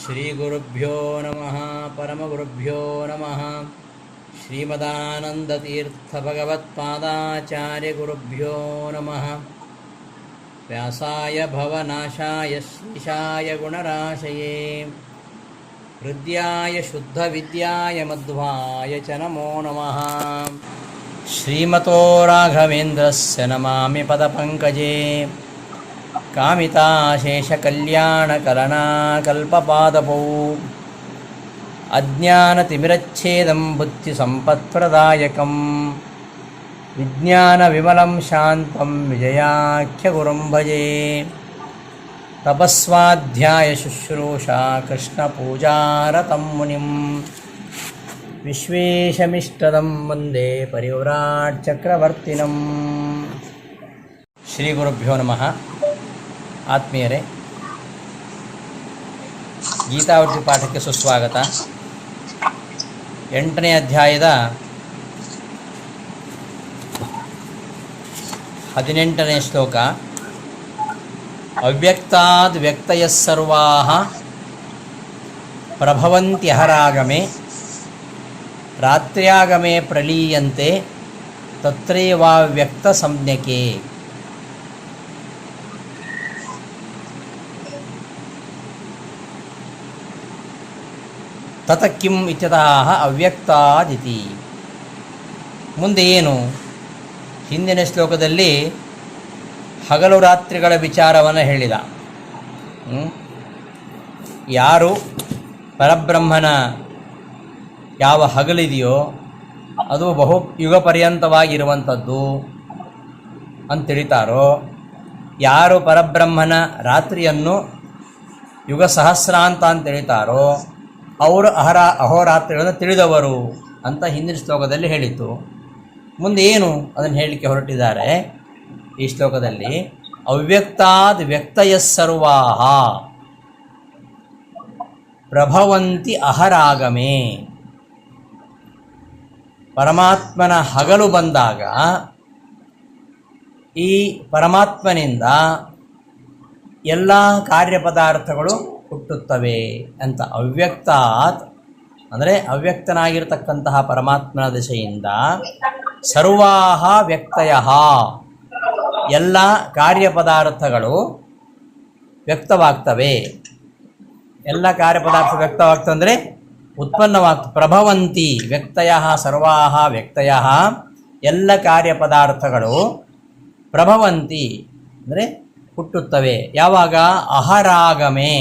ಶ್ರೀಗುರುಭ್ಯೋ ನಮಃ ಪರಮಗುರುಭ್ಯೋ ನಮಃ. ಶ್ರೀಮದಾನಂದತೀರ್ಥಭಗವತ್ಪಾದಾಚಾರ್ಯಗುರುಭ್ಯೋ ನಮಃ. ವ್ಯಾಸಾಯ ಭವನಾಶಾಯ ಶ್ರೀಶಾಯ ಗುಣರಾಶಯೇ ಹೃದ್ಯಾಯ ಶುದ್ಧವಿದ್ಯಾಯ ಮಧ್ವಾಯ ಚ ನಮೋ ನಮಃ. ಶ್ರೀಮತೋ ರಾಘವೇಂದ್ರಸ್ಯ ನಮಾಮಿ ಪದಪಂಕಜೇ ಕಾಮಿತಾಶೇಷಕಲ್ಯಾಣಕಲನಾಕಲ್ಪಪಾದಪೌ ಅಜ್ಞಾನತಿಮಿರಚ್ಛೇದಂ ಬುದ್ಧಿಸಂಪತ್ಪ್ರದಾಯಕಂ ವಿಜ್ಞಾನವಿಮಲಂ ಶಾಂತಂ ವಿಜಯಾಖ್ಯಗುರುಂ ಭಜೆ. ತಪಸ್ವಾಧ್ಯಾಯಶುಶ್ರೂಷಾ ಕೃಷ್ಣಪೂಜಾರತಂ ಮುನಿಂ ವಿಶ್ವೇಶಮಿಷ್ಟದಂ ವಂದೇ ಪರಿವ್ರಾಟ್ ಚಕ್ರವರ್ತಿನಂ. ಶ್ರೀ ಗುರುಭ್ಯೋ ನಮಃ. ಆತ್ಮೀಯರೇ, ಗೀತಾವೃತ್ತಿ ಪಾಠಕ್ಕೆ ಸುಸ್ವಾಗತ. 8ನೇ ಅಧ್ಯಾಯದ 18ನೇ ಶ್ಲೋಕ. ಅವ್ಯಕ್ತಾದ್ ವ್ಯಕ್ತಯಃ ಸರ್ವಾಃ ಪ್ರಭವಂತ್ಯಹರಾಗಮೆ ರಾತ್ರ್ಯಾಗಮೆ ಪ್ರಲೀಯಂತೆ ತತ್ರೈವಾವ್ಯಕ್ತ ಸಂಜ್ಞಕೆ. ತತ ಕಿಂ ಇತ್ಯತಃ ಅವ್ಯಕ್ತಾದಿತಿ. ಮುಂದೆ ಏನು? ಹಿಂದಿನ ಶ್ಲೋಕದಲ್ಲಿ ಹಗಲು ರಾತ್ರಿಗಳ ವಿಚಾರವನ್ನು ಹೇಳಿದ. ಯಾರು ಪರಬ್ರಹ್ಮನ ಯಾವ ಹಗಲಿದೆಯೋ ಅದು ಬಹು ಯುಗ ಪರ್ಯಂತವಾಗಿರುವಂಥದ್ದು ಅಂತ ತಿಳಿತಾರೋ, ಯಾರು ಪರಬ್ರಹ್ಮನ ರಾತ್ರಿಯನ್ನು ಯುಗ ಸಹಸ್ರಾಂತ ಅಂತ ತಿಳಿತಾರೋ ಅವರು ಅಹೋರಾತ್ರಿಗಳನ್ನು ತಿಳಿದವರು ಅಂತ ಹಿಂದಿನ ಶ್ಲೋಕದಲ್ಲಿ ಹೇಳಿತು. ಮುಂದೆ ಏನು ಅದನ್ನು ಹೇಳಲಿಕ್ಕೆ ಹೊರಟಿದ್ದಾರೆ ಈ ಶ್ಲೋಕದಲ್ಲಿ. ಅವ್ಯಕ್ತಾದ್ ವ್ಯಕ್ತಯಃ ಸರ್ವಾಃ ಪ್ರಭವಂತಿ ಅಹರಾಗಮೆ. ಪರಮಾತ್ಮನ ಹಗಲು ಬಂದಾಗ ಈ ಪರಮಾತ್ಮನಿಂದ ಎಲ್ಲ ಕಾರ್ಯಪದಾರ್ಥಗಳು ಹುಟ್ಟುತ್ತವೆ ಅಂತ. ಅವ್ಯಕ್ತಾತ್ ಅಂದರೆ ಅವ್ಯಕ್ತನಾಗಿರ್ತಕ್ಕಂತಹ ಪರಮಾತ್ಮನ ದಿಶೆಯಿಂದ ಸರ್ವಾಹ ವ್ಯಕ್ತಯಃ ಎಲ್ಲ ಕಾರ್ಯಪದಾರ್ಥಗಳು ವ್ಯಕ್ತವಾಗ್ತವೆ. ಎಲ್ಲ ಕಾರ್ಯಪದಾರ್ಥ ವ್ಯಕ್ತವಾಗ್ತವೆ ಅಂದರೆ ಉತ್ಪನ್ನವಾಗ್ತವೆ. ಪ್ರಭವಂತಿ ವ್ಯಕ್ತಯಃ ಸರ್ವಾಹ ವ್ಯಕ್ತಯಃ ಎಲ್ಲ ಕಾರ್ಯಪದಾರ್ಥಗಳು ಪ್ರಭವಂತಿ ಅಂದರೆ ಹುಟ್ಟುತ್ತವೆ. ಯಾವಾಗ? ಅಹರಾಗಮೆ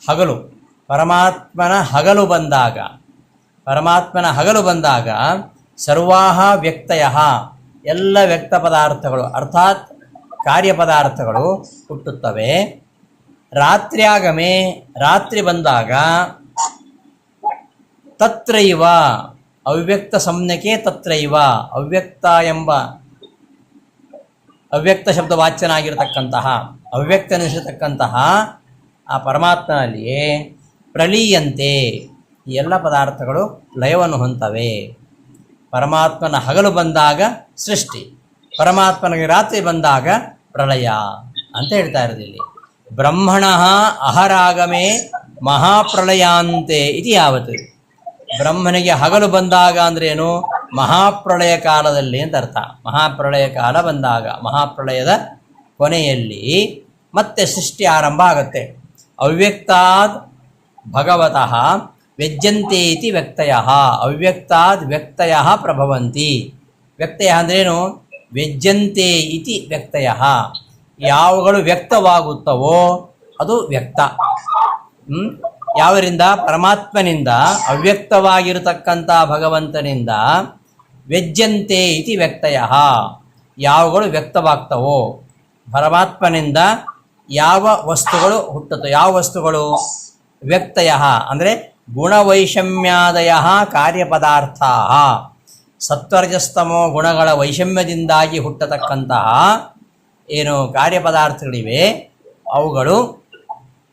ಹಗಲು, ಪರಮಾತ್ಮನ ಹಗಲು ಬಂದಾಗ. ಪರಮಾತ್ಮನ ಹಗಲು ಬಂದಾಗ ಸರ್ವಾಹ ವ್ಯಕ್ತಯಃ ಎಲ್ಲ ವ್ಯಕ್ತ ಪದಾರ್ಥಗಳು ಅರ್ಥಾತ್ ಕಾರ್ಯಪದಾರ್ಥಗಳು ಹುಟ್ಟುತ್ತವೆ. ರಾತ್ರ್ಯಾಗಮೆ ರಾತ್ರಿ ಬಂದಾಗ ತತ್ರೈವ ಅವ್ಯಕ್ತ ಸಂಜ್ಞಕೆ. ತತ್ರೈವ ಅವ್ಯಕ್ತ ಎಂಬ ಅವ್ಯಕ್ತ ಶಬ್ದ ವಾಚ್ಯನಾಗಿರತಕ್ಕಂತಹ ಅವ್ಯಕ್ತನಿಸಿರ್ತಕ್ಕಂತಹ ಆ ಪರಮಾತ್ಮನಲ್ಲಿಯೇ ಪ್ರಲೀಯಂತೆ ಈ ಎಲ್ಲ ಪದಾರ್ಥಗಳು ಲಯವನ್ನು ಹೊಂತವೆ. ಪರಮಾತ್ಮನ ಹಗಲು ಬಂದಾಗ ಸೃಷ್ಟಿ, ಪರಮಾತ್ಮನಿಗೆ ರಾತ್ರಿ ಬಂದಾಗ ಪ್ರಳಯ ಅಂತ ಹೇಳ್ತಾ ಇರೋದು ಇಲ್ಲಿ. ಬ್ರಹ್ಮಣಃ ಅಹರಾಗಮೆ ಮಹಾಪ್ರಳಯಾಂತೆ ಇತಿ ಯಾವತ್ತು. ಬ್ರಹ್ಮನಿಗೆ ಹಗಲು ಬಂದಾಗ ಅಂದ್ರೇನು? ಮಹಾಪ್ರಳಯ ಕಾಲದಲ್ಲಿ ಅಂತ ಅರ್ಥ. ಮಹಾಪ್ರಳಯ ಕಾಲ ಬಂದಾಗ, ಮಹಾಪ್ರಳಯದ ಕೊನೆಯಲ್ಲಿ ಮತ್ತೆ ಸೃಷ್ಟಿ ಆರಂಭ ಆಗುತ್ತೆ. ಅವ್ಯಕ್ತಾದ್ ಭಗವತಃ ವ್ಯಜ್ಯಂತೆ ಇತಿ ವ್ಯಕ್ತಯಃ. ಅವ್ಯಕ್ತಾದ್ ವ್ಯಕ್ತಯಃ ಪ್ರಭವಂತಿ. ವ್ಯಕ್ತಯ ಅಂದ್ರೇನು? ವ್ಯಜ್ಯಂತೆ ಇತಿ ವ್ಯಕ್ತಯಃ. ಯಾವುಗಳು ವ್ಯಕ್ತವಾಗುತ್ತವೋ ಅದು ವ್ಯಕ್ತ. ಯಾವರಿಂದ? ಪರಮಾತ್ಮನಿಂದ, ಅವ್ಯಕ್ತವಾಗಿರತಕ್ಕಂಥ ಭಗವಂತನಿಂದ. ವ್ಯಜ್ಯಂತೆ ಇತಿ ವ್ಯಕ್ತಯಃ ಯಾವುಗಳು ವ್ಯಕ್ತವಾಗ್ತವೋ. ಪರಮಾತ್ಮನಿಂದ ಯಾವ ವಸ್ತುಗಳು ಹುಟ್ಟುತ್ತೋ, ಯಾವ ವಸ್ತುಗಳು? ವ್ಯಕ್ತಯಃ ಅಂದರೆ ಗುಣವೈಷಮ್ಯಾದಯ ಕಾರ್ಯಪದಾರ್ಥ. ಸತ್ವರಜಸ್ತಮೋ ಗುಣಗಳ ವೈಷಮ್ಯದಿಂದಾಗಿ ಹುಟ್ಟತಕ್ಕಂತಹ ಏನು ಕಾರ್ಯಪದಾರ್ಥಗಳಿವೆ ಅವುಗಳು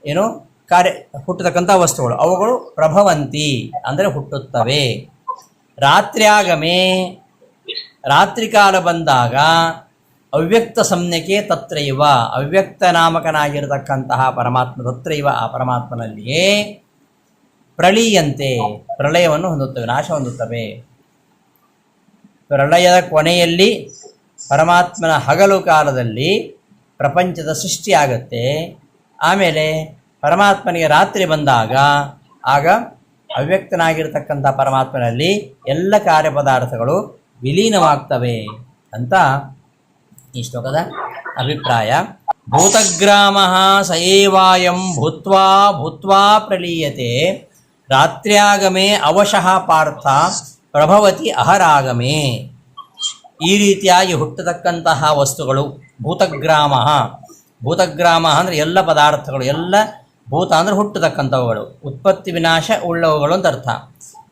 ಏನು ಹುಟ್ಟತಕ್ಕಂಥ ವಸ್ತುಗಳು, ಅವುಗಳು ಪ್ರಭವಂತಿ ಅಂದರೆ ಹುಟ್ಟುತ್ತವೆ. ರಾತ್ರ್ಯಾಗಮೆ ರಾತ್ರಿ ಕಾಲ ಬಂದಾಗ ಅವ್ಯಕ್ತ ಸಂಜ್ಞಕೆ ತತ್ರೈವ, ಅವ್ಯಕ್ತ ನಾಮಕನಾಗಿರತಕ್ಕಂತಹ ಪರಮಾತ್ಮ ತತ್ರೈವ, ಆ ಪರಮಾತ್ಮನಲ್ಲಿಯೇ ಪ್ರಳೀಯಂತೆ, ಪ್ರಳಯವನ್ನು ಹೊಂದುತ್ತವೆ, ನಾಶ ಹೊಂದುತ್ತವೆ. ಪ್ರಳಯದ ಕೊನೆಯಲ್ಲಿ ಪರಮಾತ್ಮನ ಹಗಲು ಕಾಲದಲ್ಲಿ ಪ್ರಪಂಚದ ಸೃಷ್ಟಿಯಾಗತ್ತೆ. ಆಮೇಲೆ ಪರಮಾತ್ಮನಿಗೆ ರಾತ್ರಿ ಬಂದಾಗ ಆಗ ಅವ್ಯಕ್ತನಾಗಿರ್ತಕ್ಕಂಥ ಪರಮಾತ್ಮನಲ್ಲಿ ಎಲ್ಲ ಕಾರ್ಯಪದಾರ್ಥಗಳು ವಿಲೀನವಾಗ್ತವೆ ಅಂತ ಈ ಶ್ಲೋಕದ ಅಭಿಪ್ರಾಯ. ಭೂತಗ್ರಾಮ ಸಯೇವಾಯಂ ಭೂತ್ವಾ ಭೂತ್ವಾ ಪ್ರಲೀಯತೆ ರಾತ್ರ್ಯಾಗಮೇ ಅವಶಃ ಪಾರ್ಥ ಪ್ರಭವತಿ ಅಹರಾಗಮೇ. ಈ ರೀತಿಯಾಗಿ ಹುಟ್ಟತಕ್ಕಂತಹ ವಸ್ತುಗಳು ಭೂತಗ್ರಾಮ. ಭೂತಗ್ರಾಮ ಅಂದರೆ ಎಲ್ಲ ಪದಾರ್ಥಗಳು, ಎಲ್ಲ ಭೂತ ಅಂದರೆ ಹುಟ್ಟತಕ್ಕಂಥವುಗಳು, ಉತ್ಪತ್ತಿ ವಿನಾಶ ಉಳ್ಳವುಗಳು ಅಂತ ಅರ್ಥ.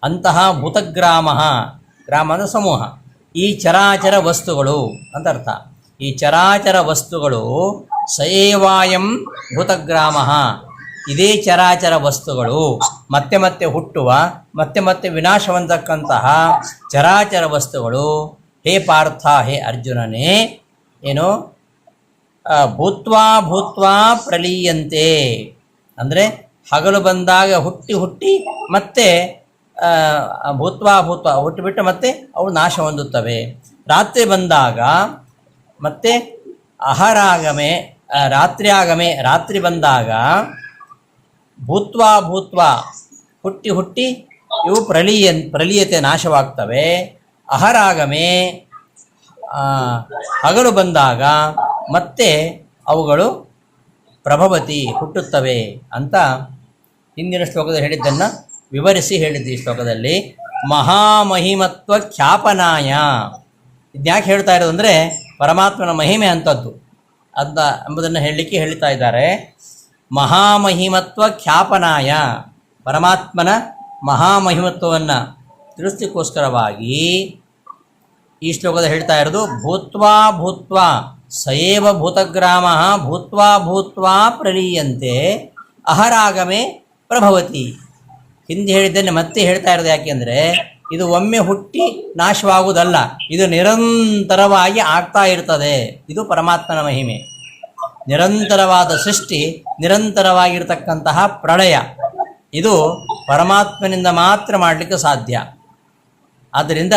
ಅಂತಹ ಭೂತಗ್ರಾಮ, ಗ್ರಾಮ ಅಂದರೆ ಸಮೂಹ, ಈ ಚರಾಚರ ವಸ್ತುಗಳು ಅಂತ ಅರ್ಥ. ಈ ಚರಾಚರ ವಸ್ತುಗಳು ಸಯೇವಾಯಂ ಭೂತಗ್ರಾಮ, ಇದೇ ಚರಾಚರ ವಸ್ತುಗಳು ಮತ್ತೆ ಮತ್ತೆ ಹುಟ್ಟುವ ಮತ್ತೆ ಮತ್ತೆ ವಿನಾಶವಂತಕ್ಕಂತಹ ಚರಾಚರ ವಸ್ತುಗಳು. ಹೇ ಪಾರ್ಥ, ಹೇ ಅರ್ಜುನನೇ, ಏನು ಭೂತ್ವಾ ಭೂತ್ವಾ ಪ್ರಲೀಯಂತೆ ಅಂದರೆ ಹಗಲು ಬಂದಾಗ ಹುಟ್ಟಿ ಹುಟ್ಟಿ ಮತ್ತೆ ಭೂತ್ವಾ ಭೂತ್ವ ಹುಟ್ಟಿಬಿಟ್ಟು ಮತ್ತೆ ಅವು ನಾಶ ಹೊಂದುತ್ತವೆ. ರಾತ್ರಿ ಬಂದಾಗ ಮತ್ತೆ ಅಹರಾಗಮೆ, ರಾತ್ರಿಯಾಗಮೆ, ರಾತ್ರಿ ಬಂದಾಗ ಭೂತ್ವಾ ಭೂತ್ವ ಹುಟ್ಟಿ ಹುಟ್ಟಿ ಇವು ಪ್ರಲೀಯತೆ ನಾಶವಾಗ್ತವೆ. ಅಹರಾಗಮೆ, ಹಗಲು ಬಂದಾಗ ಮತ್ತೆ ಅವುಗಳು ಪ್ರಭವತಿ ಹುಟ್ಟುತ್ತವೆ ಅಂತ ಹಿಂದಿನ ಶ್ಲೋಕದಲ್ಲಿ ಹೇಳಿದ್ದನ್ನು ವಿವರಿಸಿ ಹೇಳಿದ್ದು. ಈ ಶ್ಲೋಕದಲ್ಲಿ ಮಹಾಮಹಿಮತ್ವ ಖ್ಯಾಪನಾಯ, ಇದ್ಯಾಕೆ ಹೇಳ್ತಾ ಇರೋದು ಅಂದರೆ ಪರಮಾತ್ಮನ ಮಹಿಮೆ ಅಂಥದ್ದು ಅಂತ ಎಂಬುದನ್ನು ಹೇಳಲಿಕ್ಕೆ ಹೇಳ್ತಾ ಇದ್ದಾರೆ. ಮಹಾಮಹಿಮತ್ವ ಖ್ಯಾಪನಾಯ, ಪರಮಾತ್ಮನ ಮಹಾಮಹಿಮತ್ವವನ್ನು ತಿಳಿಸ್ಲಿಕ್ಕೋಸ್ಕರವಾಗಿ ಈ ಶ್ಲೋಕದ ಹೇಳ್ತಾ ಇರೋದು. ಭೂತ್ವಾ ಭೂತ್ವಾ ಸಯೇವ ಭೂತಗ್ರಾಮ ಭೂತ್ವಾ ಭೂತ್ವಾ ಪ್ರಲೀಯಂತೆ ಅಹರಾಗಮೆ ಪ್ರಭವತಿ. ಹಿಂದೆ ಹೇಳಿದ್ದನ್ನೇ ಮತ್ತೆ ಹೇಳ್ತಾ ಇರೋದು. ಯಾಕೆಂದರೆ ಇದು ಒಮ್ಮೆ ಹುಟ್ಟಿ ನಾಶವಾಗುವುದಲ್ಲ, ಇದು ನಿರಂತರವಾಗಿ ಆಗ್ತಾ ಇರ್ತದೆ. ಇದು ಪರಮಾತ್ಮನ ಮಹಿಮೆ. ನಿರಂತರವಾದ ಸೃಷ್ಟಿ, ನಿರಂತರವಾಗಿರ್ತಕ್ಕಂತಹ ಪ್ರಳಯ, ಇದು ಪರಮಾತ್ಮನಿಂದ ಮಾತ್ರ ಮಾಡಲಿಕ್ಕೆ ಸಾಧ್ಯ. ಆದ್ದರಿಂದ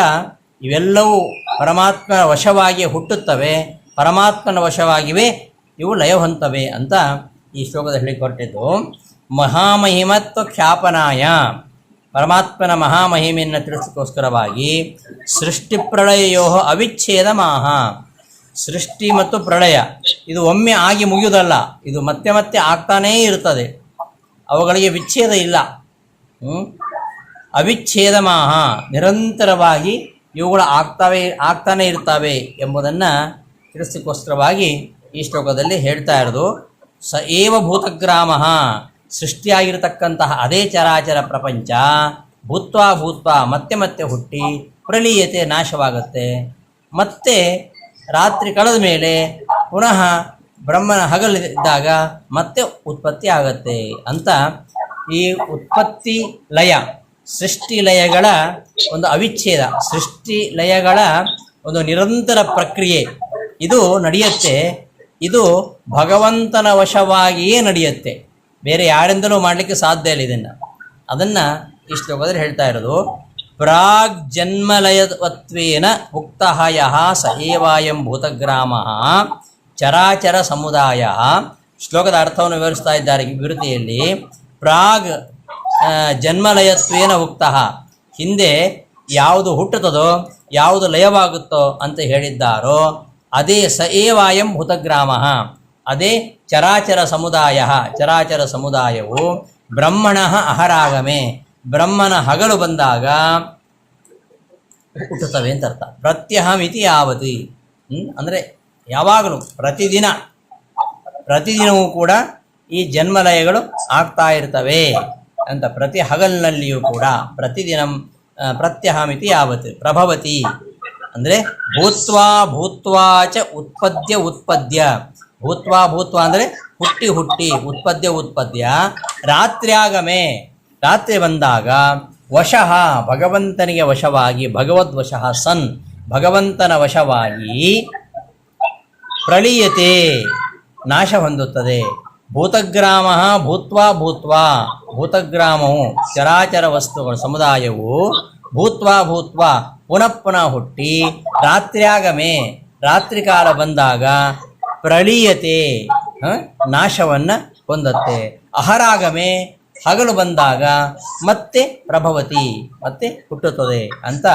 ಇವೆಲ್ಲವೂ ಪರಮಾತ್ಮನ ವಶವಾಗಿ ಹುಟ್ಟುತ್ತವೆ, ಪರಮಾತ್ಮನ ವಶವಾಗಿವೆ, ಇವು ಲಯ ಹೊಂತವೆ ಅಂತ ಈ ಶ್ಲೋಕದಲ್ಲಿ ಹೊರಟಿದ್ದು. ಮಹಾಮಹಿಮತ್ವ ಖ್ಯಾಪನಾಯ, ಪರಮಾತ್ಮನ ಮಹಾಮಹಿಮೆಯನ್ನು ತಿಳಿಸೋಕ್ಕೋಸ್ಕರವಾಗಿ ಸೃಷ್ಟಿ ಪ್ರಳಯೋ ಅವಿಚ್ಛೇದ ಮಾಹ. ಸೃಷ್ಟಿ ಮತ್ತು ಪ್ರಳಯ ಇದು ಒಮ್ಮೆ ಆಗಿ ಮುಗಿಯುವುದಲ್ಲ, ಇದು ಮತ್ತೆ ಮತ್ತೆ ಆಗ್ತಾನೇ ಇರ್ತದೆ, ಅವುಗಳಿಗೆ ವಿಚ್ಛೇದ ಇಲ್ಲ. ಅವಿಚ್ಛೇದ ಮಾಹ, ನಿರಂತರವಾಗಿ ಇವುಗಳು ಆಗ್ತಾನೇ ಇರ್ತವೆ ಎಂಬುದನ್ನು ತಿಳಿಸೋಕ್ಕೋಸ್ಕರವಾಗಿ ಈ ಶ್ಲೋಕದಲ್ಲಿ ಹೇಳ್ತಾ ಇರೋದು. ಸ ಏವ ಭೂತಗ್ರಾಮ, ಸೃಷ್ಟಿಯಾಗಿರತಕ್ಕಂತಹ ಅದೇ ಚರಾಚರ ಪ್ರಪಂಚ ಭೂತ್ವಾ ಭೂತ್ವಾ ಮತ್ತೆ ಮತ್ತೆ ಹುಟ್ಟಿ ಪ್ರಲೀಯತೆ ನಾಶವಾಗುತ್ತೆ. ಮತ್ತೆ ರಾತ್ರಿ ಕಳೆದ ಮೇಲೆ ಪುನಃ ಬ್ರಹ್ಮನ ಹಗಲಿದ್ದಾಗ ಮತ್ತೆ ಉತ್ಪತ್ತಿ ಆಗತ್ತೆ ಅಂತ ಈ ಉತ್ಪತ್ತಿ ಲಯ, ಸೃಷ್ಟಿ ಲಯಗಳ ಒಂದು ಅವಿಚ್ಛೇದ, ಸೃಷ್ಟಿ ಲಯಗಳ ಒಂದು ನಿರಂತರ ಪ್ರಕ್ರಿಯೆ ಇದು ನಡೆಯುತ್ತೆ. ಇದು ಭಗವಂತನ ವಶವಾಗಿಯೇ ನಡೆಯುತ್ತೆ, ಬೇರೆ ಯಾರಿಂದಲೂ ಮಾಡಲಿಕ್ಕೆ ಸಾಧ್ಯ ಇಲ್ಲ ಇದನ್ನು. ಅದನ್ನು ಈ ಶ್ಲೋಕದಲ್ಲಿ ಹೇಳ್ತಾ ಇರೋದು. ಪ್ರಾಗ್ ಜನ್ಮಲಯತ್ವೇನ ಉಕ್ತಃ ಯಃ ಸ ಏವಾಯಂ ಭೂತಗ್ರಾಮ ಚರಾಚರ ಸಮುದಾಯ. ಶ್ಲೋಕದ ಅರ್ಥವನ್ನು ವಿವರಿಸ್ತಾ ಇದ್ದಾರೆ ವಿವೃತಿಯಲ್ಲಿ. ಪ್ರಾಗ್ ಜನ್ಮಲಯತ್ವೇನ ಉಕ್ತಃ, ಹಿಂದೆ ಯಾವುದು ಹುಟ್ಟುತ್ತದೋ ಯಾವುದು ಲಯವಾಗುತ್ತೋ ಅಂತ ಹೇಳಿದ್ದಾರೋ ಅದೇ ಸ ಏವಾಯಂ ಭೂತಗ್ರಾಮ, ಅದೇ ಚರಾಚರ ಸಮುದಾಯ. ಚರಾಚರ ಸಮುದಾಯವು ಬ್ರಹ್ಮಣ ಅಹರಾಗಮೆ, ಬ್ರಹ್ಮನ ಹಗಲು ಬಂದಾಗ ಹುಟ್ಟುತ್ತವೆ ಅಂತ ಅರ್ಥ. ಪ್ರತ್ಯಹಮಿತಿ ಯಾವತಿ ಅಂದರೆ ಯಾವಾಗಲೂ ಪ್ರತಿದಿನವೂ ಕೂಡ ಈ ಜನ್ಮಲಯಗಳು ಆಗ್ತಾ ಇರ್ತವೆ ಅಂತ. ಪ್ರತಿ ಹಗಲಿನಲ್ಲಿಯೂ ಕೂಡ ಪ್ರತಿದಿನ ಪ್ರತ್ಯಹಮಿತಿ ಯಾವತ್ ಪ್ರಭವತಿ ಅಂದರೆ ಭೂತ್ವಾ ಭೂತ್ವಾ ಚ ಉತ್ಪದ್ಯ. ಭೂತ್ವಾ ಭೂತ್ವ ಅಂದರೆ ಹುಟ್ಟಿ ಹುಟ್ಟಿ, ಉತ್ಪದ್ಯ. ರಾತ್ರ್ಯಾಗಮೆ, ರಾತ್ರಿ ಬಂದಾಗ ವಶಃ, ಭಗವಂತನಿಗೆ ವಶವಾಗಿ, ಭಗವದ್ವಶಃ ಸನ್, ಭಗವಂತನ ವಶವಾಗಿ ಪ್ರಳೀಯತೆ ನಾಶ ಹೊಂದುತ್ತದೆ. ಭೂತಗ್ರಾಮ ಭೂತ್ವಾ ಭೂತ್ವಾ, ಭೂತಗ್ರಾಮವು ಚರಾಚರ ವಸ್ತುಗಳ ಸಮುದಾಯವು ಭೂತ್ವಾ ಭೂತ್ವಾ ಪುನಃ ಪುನಃ ಹುಟ್ಟಿ ರಾತ್ರ್ಯಾಗಮೆ ರಾತ್ರಿ ಕಾಲ ಬಂದಾಗ ಪ್ರಳೀಯತೆ ನಾಶವನ್ನು ಹೊಂದತ್ತೆ. ಅಹರಾಗಮೆ ಹಗಲು ಬಂದಾಗ ಮತ್ತೆ ಪ್ರಭವತಿ ಮತ್ತೆ ಹುಟ್ಟುತ್ತದೆ ಅಂತ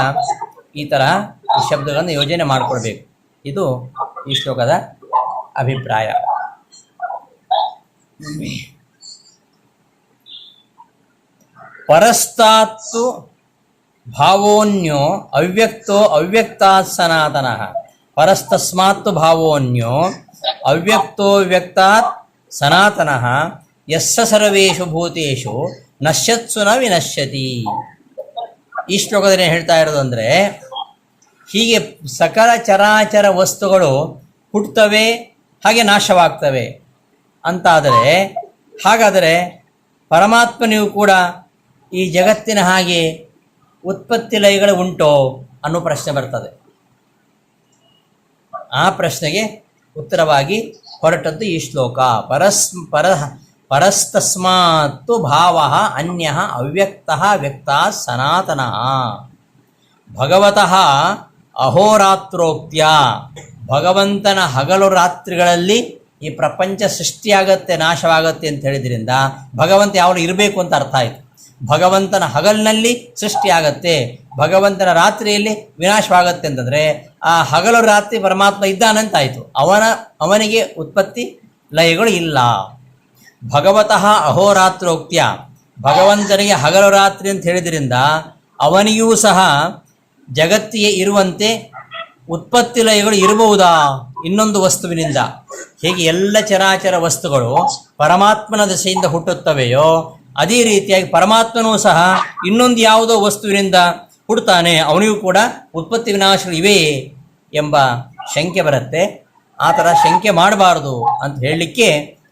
ಈ ಥರ ಈ ಶಬ್ದಗಳನ್ನು ಯೋಜನೆ ಮಾಡಿಕೊಳ್ಬೇಕು. ಇದು ಈ ಶ್ಲೋಕದ ಅಭಿಪ್ರಾಯ. ಪರಸ್ತಾತ್ತು ಭಾವೋನ್ಯೋ ಅವ್ಯಕ್ತೋ ಅವ್ಯಕ್ತಾತ್ ಸನಾತನಃ. ಪರಸ್ತಸ್ಮಾತ್ತು ಭಾವೋನ್ಯೋ ಅವ್ಯಕ್ತೋ ವ್ಯಕ್ತಾತ್ ಸನಾತನಃ ಯಸ್ಸ ಸರ್ವೇಷು ಭೂತೇಷು ನಶ್ಯತ್ಸು ನ ವಿನಶ್ಯತಿ. ಈ ಶ್ಲೋಕದಲ್ಲಿ ಹೇಳ್ತಾ ಇರೋದು ಅಂದರೆ, ಹೀಗೆ ಸಕಲ ಚರಾಚರ ವಸ್ತುಗಳು ಹುಟ್ಟುತ್ತವೆ ಹಾಗೆ ನಾಶವಾಗ್ತವೆ ಅಂತಾದರೆ, ಹಾಗಾದರೆ ಪರಮಾತ್ಮನಿಗೂ ಕೂಡ ಈ ಜಗತ್ತಿನ ಹಾಗೆ ಉತ್ಪತ್ತಿ ಲಯಗಳು ಉಂಟೋ ಅನ್ನೋ ಪ್ರಶ್ನೆ ಬರ್ತದೆ. ಆ ಪ್ರಶ್ನೆಗೆ ಉತ್ತರವಾಗಿ ಹೊರಟದ್ದು ಈ ಶ್ಲೋಕ. ಪರಸ್ತಸ್ಮಾತ್ತು ಭಾವ ಅನ್ಯ ಅವ್ಯಕ್ತಃ ವ್ಯಕ್ತಾ ಸನಾತನಃ. ಭಗವತಃ ಅಹೋರಾತ್ರೋಕ್ತ್ಯ, ಭಗವಂತನ ಹಗಲು ರಾತ್ರಿಗಳಲ್ಲಿ ಈ ಪ್ರಪಂಚ ಸೃಷ್ಟಿಯಾಗತ್ತೆ ನಾಶವಾಗತ್ತೆ ಅಂತ ಹೇಳಿದ್ರಿಂದ ಭಗವಂತ ಯಾವಾಗಲೂ ಇರಬೇಕು ಅಂತ ಅರ್ಥ ಆಯಿತು. ಭಗವಂತನ ಹಗಲಿನಲ್ಲಿ ಸೃಷ್ಟಿಯಾಗತ್ತೆ, ಭಗವಂತನ ರಾತ್ರಿಯಲ್ಲಿ ವಿನಾಶವಾಗತ್ತೆ ಅಂತಂದರೆ ಆ ಹಗಲು ರಾತ್ರಿ ಪರಮಾತ್ಮ ಇದ್ದಾನಂತಾಯಿತು. ಅವನಿಗೆ ಉತ್ಪತ್ತಿ ಲಯಗಳು ಇಲ್ಲ. ಭಗವತಃ ಅಹೋರಾತ್ರೋಕ್ತ್ಯ, ಭಗವಂತನಿಗೆ ಹಗಲು ರಾತ್ರಿ ಅಂತ ಹೇಳಿದ್ರಿಂದ ಅವನಿಗೂ ಸಹ ಜಗತ್ತಿಗೆ ಇರುವಂತೆ ಉತ್ಪತ್ತಿ ಲಯಗಳು ಇರಬಹುದಾ ಇನ್ನೊಂದು ವಸ್ತುವಿನಿಂದ? ಹೇಗೆ ಎಲ್ಲ ಚರಾಚರ ವಸ್ತುಗಳು ಪರಮಾತ್ಮನ ದಶೆಯಿಂದ ಹುಟ್ಟುತ್ತವೆಯೋ ಅದೇ ರೀತಿಯಾಗಿ ಪರಮಾತ್ಮನೂ ಸಹ ಇನ್ನೊಂದು ಯಾವುದೋ ವಸ್ತುವಿನಿಂದ ಹುಡ್ತಾನೆ, ಅವನಿಗೂ ಕೂಡ ಉತ್ಪತ್ತಿ ವಿನಾಶಗಳು ಇವೆ ಎಂಬ ಶಂಕೆ ಬರುತ್ತೆ. ಆ ಥರ ಶಂಕೆ ಮಾಡಬಾರ್ದು ಅಂತ ಹೇಳಲಿಕ್ಕೆ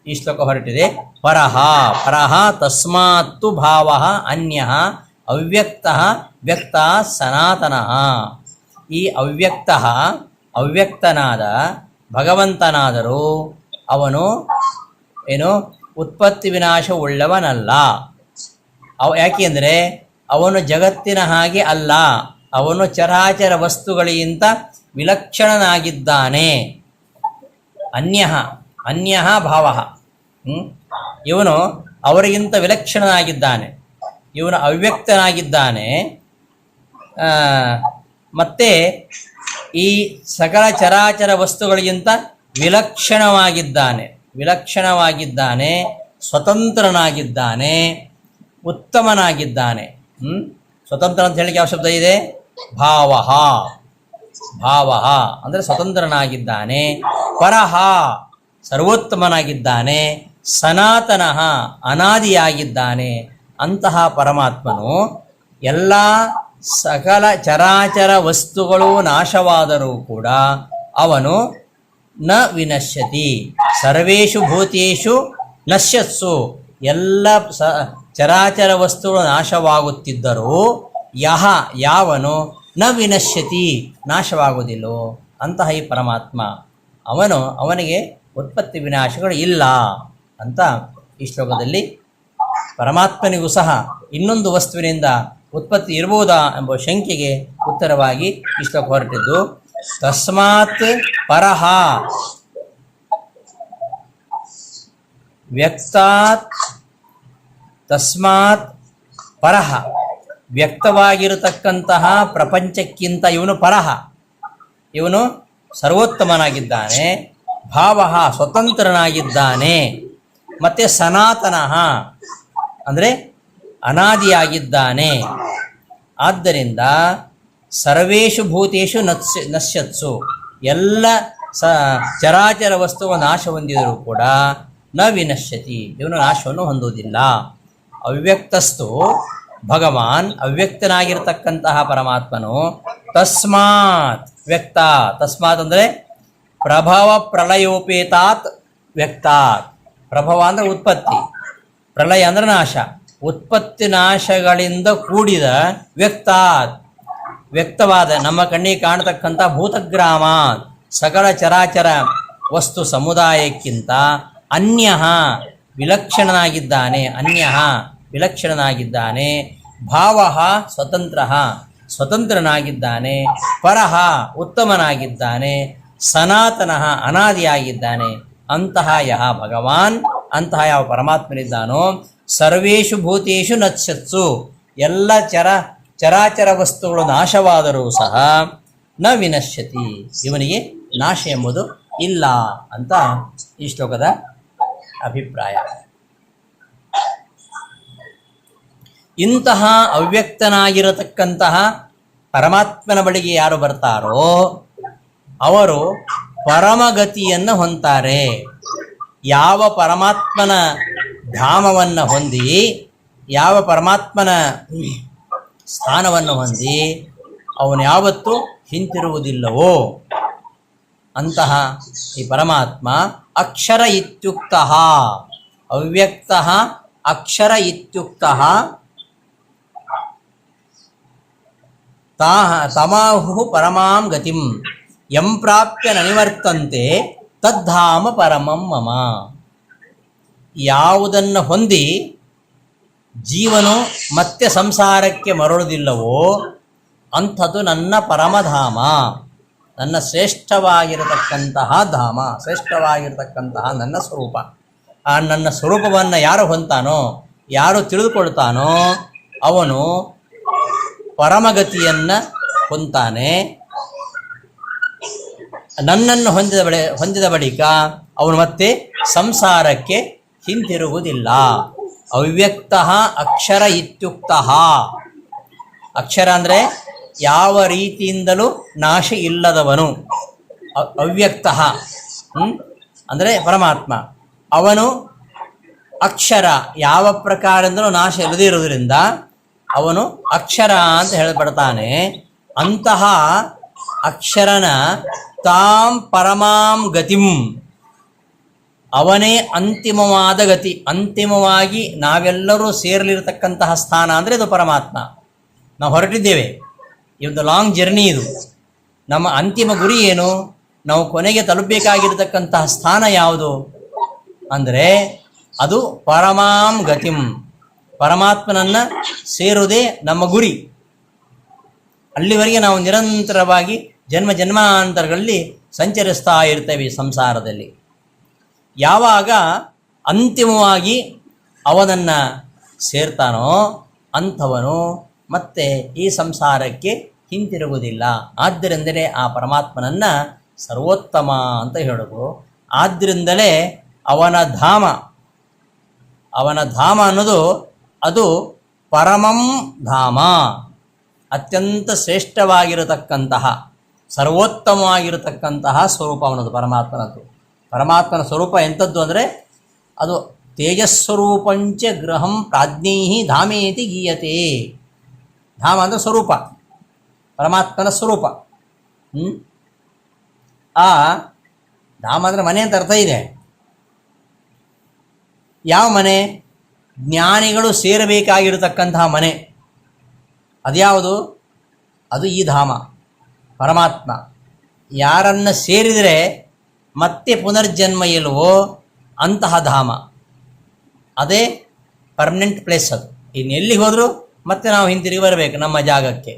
ಈ ಶ್ಲೋಕ ಹೊರಟಿದೆ. ಪರಹ ಪರಹ ತಸ್ಮಾತ್ತು ಭಾವ ಅನ್ಯ ಅವ್ಯಕ್ತಃ ವ್ಯಕ್ತ ಸನಾತನಃ. ಈ ಅವ್ಯಕ್ತನಾದ ಭಗವಂತನಾದರೂ ಅವನು ಏನು ಉತ್ಪತ್ತಿ ವಿನಾಶ ಉಳ್ಳವನಲ್ಲ. ಯಾಕೆಂದರೆ ಅವನು ಜಗತ್ತಿನ ಹಾಗೆ ಅಲ್ಲ, ಅವನು ಚರಾಚರ ವಸ್ತುಗಳಿಗಿಂತ ವಿಲಕ್ಷಣನಾಗಿದ್ದಾನೆ. ಅನ್ಯ ಭಾವ, ಇವನು ಅವರಿಗಿಂತ ವಿಲಕ್ಷಣನಾಗಿದ್ದಾನೆ, ಇವನು ಅವ್ಯಕ್ತನಾಗಿದ್ದಾನೆ. ಮತ್ತು ಈ ಸಕಲ ಚರಾಚರ ವಸ್ತುಗಳಿಗಿಂತ ವಿಲಕ್ಷಣವಾಗಿದ್ದಾನೆ, ಸ್ವತಂತ್ರನಾಗಿದ್ದಾನೆ, ಉತ್ತಮನಾಗಿದ್ದಾನೆ. ಸ್ವತಂತ್ರ ಅಂತ ಹೇಳಿಕ್ಕೆ ಯಾವ ಶಬ್ದ ಇದೆ? ಭಾವ ಅಂದರೆ ಸ್ವತಂತ್ರನಾಗಿದ್ದಾನೆ. ಪರಹ ಸರ್ವೋತ್ತಮನಾಗಿದ್ದಾನೆ. ಸನಾತನಃ ಅನಾದಿಯಾಗಿದ್ದಾನೆ. ಅಂತಹ ಪರಮಾತ್ಮನು ಎಲ್ಲ ಸಕಲ ಚರಾಚರ ವಸ್ತುಗಳು ನಾಶವಾದರೂ ಕೂಡ ಅವನು ನ ವಿನಶ್ಯತಿ. ಸರ್ವೇಷು ಭೂತೇಷು ನಶ್ಯತ್ಸು, ಎಲ್ಲ ಚರಾಚರ ವಸ್ತುಗಳು ನಾಶವಾಗುತ್ತಿದ್ದರೂ ಯಾವನು ನ ವಿನಶ್ಯತಿ ನಾಶವಾಗುವುದಿಲ್ಲೋ ಅಂತಹ ಈ ಪರಮಾತ್ಮ ಅವನಿಗೆ ಉತ್ಪತ್ತಿ ವಿನಾಶಗಳು ಇಲ್ಲ ಅಂತ ಈ ಶ್ಲೋಕದಲ್ಲಿ ಪರಮಾತ್ಮನಿಗೂ ಸಹ ಇನ್ನೊಂದು ವಸ್ತುವಿನಿಂದ ಉತ್ಪತ್ತಿ ಇರಬಹುದಾ ಎಂಬ ಶಂಕೆಗೆ ಉತ್ತರವಾಗಿ ಈ ಶ್ಲೋಕ ಹೊರಟಿದ್ದು. ತಸ್ಮಾತ್ ಪರಹ ವ್ಯಕ್ತಾತ್, ತಸ್ಮಾತ್ ಪರಹ ವ್ಯಕ್ತವಾಗಿರತಕ್ಕಂತಹ ಪ್ರಪಂಚಕ್ಕಿಂತ ಇವನು ಪರಹ, ಇವನು ಸರ್ವೋತ್ತಮನಾಗಿದ್ದಾನೆ. ಭಾವ ಸ್ವತಂತ್ರನಾಗಿದ್ದಾನೆ. ಮತ್ತು ಸನಾತನಃ ಅಂದರೆ ಅನಾದಿಯಾಗಿದ್ದಾನೆ. ಆದ್ದರಿಂದ ಸರ್ವೇಷು ಭೂತೇಷು ನಶ್ಯತ್ಸು, ಎಲ್ಲ ಚರಾಚರ ವಸ್ತುವ ನಾಶ ಹೊಂದಿದರೂ ಕೂಡ ನ ವಿನಶ್ಯತಿ, ಇವನು ನಾಶವನ್ನು ಹೊಂದುವುದಿಲ್ಲ. ಅವ್ಯಕ್ತಸ್ತು ಭಗವಾನ್, ಅವ್ಯಕ್ತನಾಗಿರ್ತಕ್ಕಂತಹ ಪರಮಾತ್ಮನು ತಸ್ಮಾತ್ ವ್ಯಕ್ತ, ತಸ್ಮಾತ್ ಅಂದರೆ ಪ್ರಭವ ಪ್ರಳಯೋಪೇತಾತ್ ವ್ಯಕ್ತಾತ್. ಪ್ರಭವ ಅಂದರೆ ಉತ್ಪತ್ತಿ, ಪ್ರಳಯ ಅಂದರೆ ನಾಶ, ಉತ್ಪತ್ತಿ ನಾಶಗಳಿಂದ ಕೂಡಿದ ವ್ಯಕ್ತಾತ್ ವ್ಯಕ್ತವಾದ ನಮ್ಮ ಕಣ್ಣಿಗೆ ಕಾಣತಕ್ಕಂಥ ಭೂತಗ್ರಾಮ ಸಕಲ ಚರಾಚರ ವಸ್ತು ಸಮುದಾಯಕ್ಕಿಂತ ಅನ್ಯ ವಿಲಕ್ಷಣನಾಗಿದ್ದಾನೆ, ವಿಲಕ್ಷಣನಾಗಿದ್ದಾನೆ. ಭಾವ ಸ್ವತಂತ್ರ, ಸ್ವತಂತ್ರನಾಗಿದ್ದಾನೆ. ಪರಹ ಉತ್ತಮನಾಗಿದ್ದಾನೆ. ಸನಾತನ ಅನಾದಿಯಾಗಿದ್ದಾನೆ. ಅಂತಹ ಯಹ ಭಗವಾನ್, ಅಂತಹ ಯಾವ ಪರಮಾತ್ಮನಿದ್ದಾನೋ ಸರ್ವೇಷು ಭೂತೇಷು ನಶ್ಯತ್ಸು, ಎಲ್ಲ ಚರಾಚರ ವಸ್ತುಗಳು ನಾಶವಾದರೂ ಸಹ ನ ವಿನಶ್ಯತಿ, ಇವನಿಗೆ ನಾಶ ಎಂಬುದು ಇಲ್ಲ ಅಂತ ಈ ಶ್ಲೋಕದ ಅಭಿಪ್ರಾಯ. ಇಂತಹ ಅವ್ಯಕ್ತನಾಗಿರತಕ್ಕಂತಹ ಪರಮಾತ್ಮನ ಬಳಿಗೆ ಯಾರು ಬರ್ತಾರೋ ಅವರು ಪರಮಗತಿಯನ್ನು ಹೊಂತಾರೆ. ಯಾವ ಪರಮಾತ್ಮನ ಧಾಮವನ್ನು ಹೊಂದಿ, ಯಾವ ಪರಮಾತ್ಮನ ಸ್ಥಾನವನ್ನು ಹೊಂದಿ ಅವನು ಯಾವತ್ತೂ ಹಿಂತಿರುವುದಿಲ್ಲವೋ ಅಂತಹ ಈ ಪರಮಾತ್ಮ ಅಕ್ಷರ ಇತ್ಯುಕ್ತ, ಅವ್ಯಕ್ತ ಅಕ್ಷರ ಇತ್ಯುಕ್ತ ತಮಾಹು ಪರಮಾಂ ಗತಿಂ ಯಂ ಪ್ರಾಪ್ಯ ನನಿವರ್ತಂತೆ ತದ್ಧಾಮ ಪರಮಂ ಮಮ. ಯಾವುದನ್ನು ಹೊಂದಿ ಜೀವನು ಮತ್ತೆ ಸಂಸಾರಕ್ಕೆ ಮರಳುವುದಿಲ್ಲವೋ ಅಂಥದ್ದು ನನ್ನ ಪರಮಧಾಮ, ನನ್ನ ಶ್ರೇಷ್ಠವಾಗಿರತಕ್ಕಂತಹ ಧಾಮ, ಶ್ರೇಷ್ಠವಾಗಿರತಕ್ಕಂತಹ ನನ್ನ ಸ್ವರೂಪ. ಆ ನನ್ನ ಸ್ವರೂಪವನ್ನು ಯಾರು ಹೊಂತಾನೋ, ಯಾರು ತಿಳಿದುಕೊಳ್ತಾನೋ ಅವನು ಪರಮಗತಿಯನ್ನು ಹೊಂತಾನೆ. ನನ್ನನ್ನು ಹೊಂದಿದ ಬಳಿಕ ಅವನು ಮತ್ತೆ ಸಂಸಾರಕ್ಕೆ ಹಿಂತಿರುಗುವುದಿಲ್ಲ. ಅವ್ಯಕ್ತ ಅಕ್ಷರ ಇತ್ಯುಕ್ತ, ಅಕ್ಷರ ಅಂದರೆ ಯಾವ ರೀತಿಯಿಂದಲೂ ನಾಶ ಇಲ್ಲದವನು. ಅವ್ಯಕ್ತ ಅಂದರೆ ಪರಮಾತ್ಮ, ಅವನು ಅಕ್ಷರ, ಯಾವ ಪ್ರಕಾರದಿಂದಲೂ ನಾಶ ಇಲ್ಲದೇ ಇರುವುದರಿಂದ ಅವನು ಅಕ್ಷರ ಅಂತ ಹೇಳಲ್ಪಡ್ತಾನೆ. ಅಂತಹ ಅಕ್ಷರನ ತಾಂ ಪರಮಾಂ ಗತಿಂ, ಅವನೇ ಅಂತಿಮವಾದ ಗತಿ, ಅಂತಿಮವಾಗಿ ನಾವೆಲ್ಲರೂ ಸೇರಲಿರತಕ್ಕಂತಹ ಸ್ಥಾನ ಅಂದರೆ ಇದು ಪರಮಾತ್ಮ. ನಾವು ಹೊರಟಿದ್ದೇವೆ, ಈ ಒಂದು ಲಾಂಗ್ ಜರ್ನಿ ಇದು. ನಮ್ಮ ಅಂತಿಮ ಗುರಿ ಏನು? ನಾವು ಕೊನೆಗೆ ತಲುಪಬೇಕಾಗಿರತಕ್ಕಂತಹ ಸ್ಥಾನ ಯಾವುದು ಅಂದರೆ ಅದು ಪರಮಾಂ ಗತಿಂ, ಪರಮಾತ್ಮನನ್ನು ಸೇರುವುದೇ ನಮ್ಮ ಗುರಿ. ಅಲ್ಲಿವರೆಗೆ ನಾವು ನಿರಂತರವಾಗಿ ಜನ್ಮಾಂತರಗಳಲ್ಲಿ ಸಂಚರಿಸ್ತಾ ಇರ್ತೇವೆ ಸಂಸಾರದಲ್ಲಿ. ಯಾವಾಗ ಅಂತಿಮವಾಗಿ ಅವನನ್ನು ಸೇರ್ತಾನೋ ಅಂಥವನು ಮತ್ತೆ ಈ ಸಂಸಾರಕ್ಕೆ ಹಿಂತಿರುಗುವುದಿಲ್ಲ. ಆದ್ದರಿಂದಲೇ ಆ ಪರಮಾತ್ಮನನ್ನು ಸರ್ವೋತ್ತಮ ಅಂತ ಹೇಳೋದು. ಆದ್ದರಿಂದಲೇ ಅವನ ಧಾಮ ಅನ್ನೋದು ಅದು ಪರಮಂ ಧಾಮ, ಅತ್ಯಂತ ಶ್ರೇಷ್ಠವಾಗಿರತಕ್ಕಂತಹ ಸರ್ವೋತ್ತಮವಾಗಿರತಕ್ಕಂತಹ ಸ್ವರೂಪ ಅವನದು ಪರಮಾತ್ಮನದು. ಪರಮಾತ್ಮನ ಸ್ವರೂಪ ಎಂಥದ್ದು ಅಂದರೆ ಅದು ತೇಜಸ್ವರೂಪಂಚ ಗೃಹಂ ಪ್ರಾಜ್ಞೈ ಧಾಮೇತಿ ಗೀಯತೆ. ಧಾಮ ಅಂದರೆ ಸ್ವರೂಪ, ಪರಮಾತ್ಮನ ಸ್ವರೂಪ. ಆ ಧಾಮ ಅಂದರೆ ಮನೆ ಅಂತ ಅರ್ಥ ಇದೆ. ಯಾವ ಮನೆ? ಜ್ಞಾನಿಗಳು ಸೇರಬೇಕಾಗಿರತಕ್ಕಂತಹ ಮನೆ. ಅದ್ಯಾವುದು? ಅದು ಈ ಧಾಮ, ಪರಮಾತ್ಮ. ಯಾರನ್ನು ಸೇರಿದರೆ ಮತ್ತೆ ಪುನರ್ಜನ್ಮ ಇಲ್ಲವೋ ಅಂತಹ ಧಾಮ, ಅದೇ ಪರ್ಮನೆಂಟ್ ಪ್ಲೇಸ್. ಅದು ಇನ್ನೆಲ್ಲಿಗೆ ಹೋದರೂ ಮತ್ತೆ ನಾವು ಹಿಂತಿರುಗಿ ಬರಬೇಕು ನಮ್ಮ ಜಾಗಕ್ಕೆ.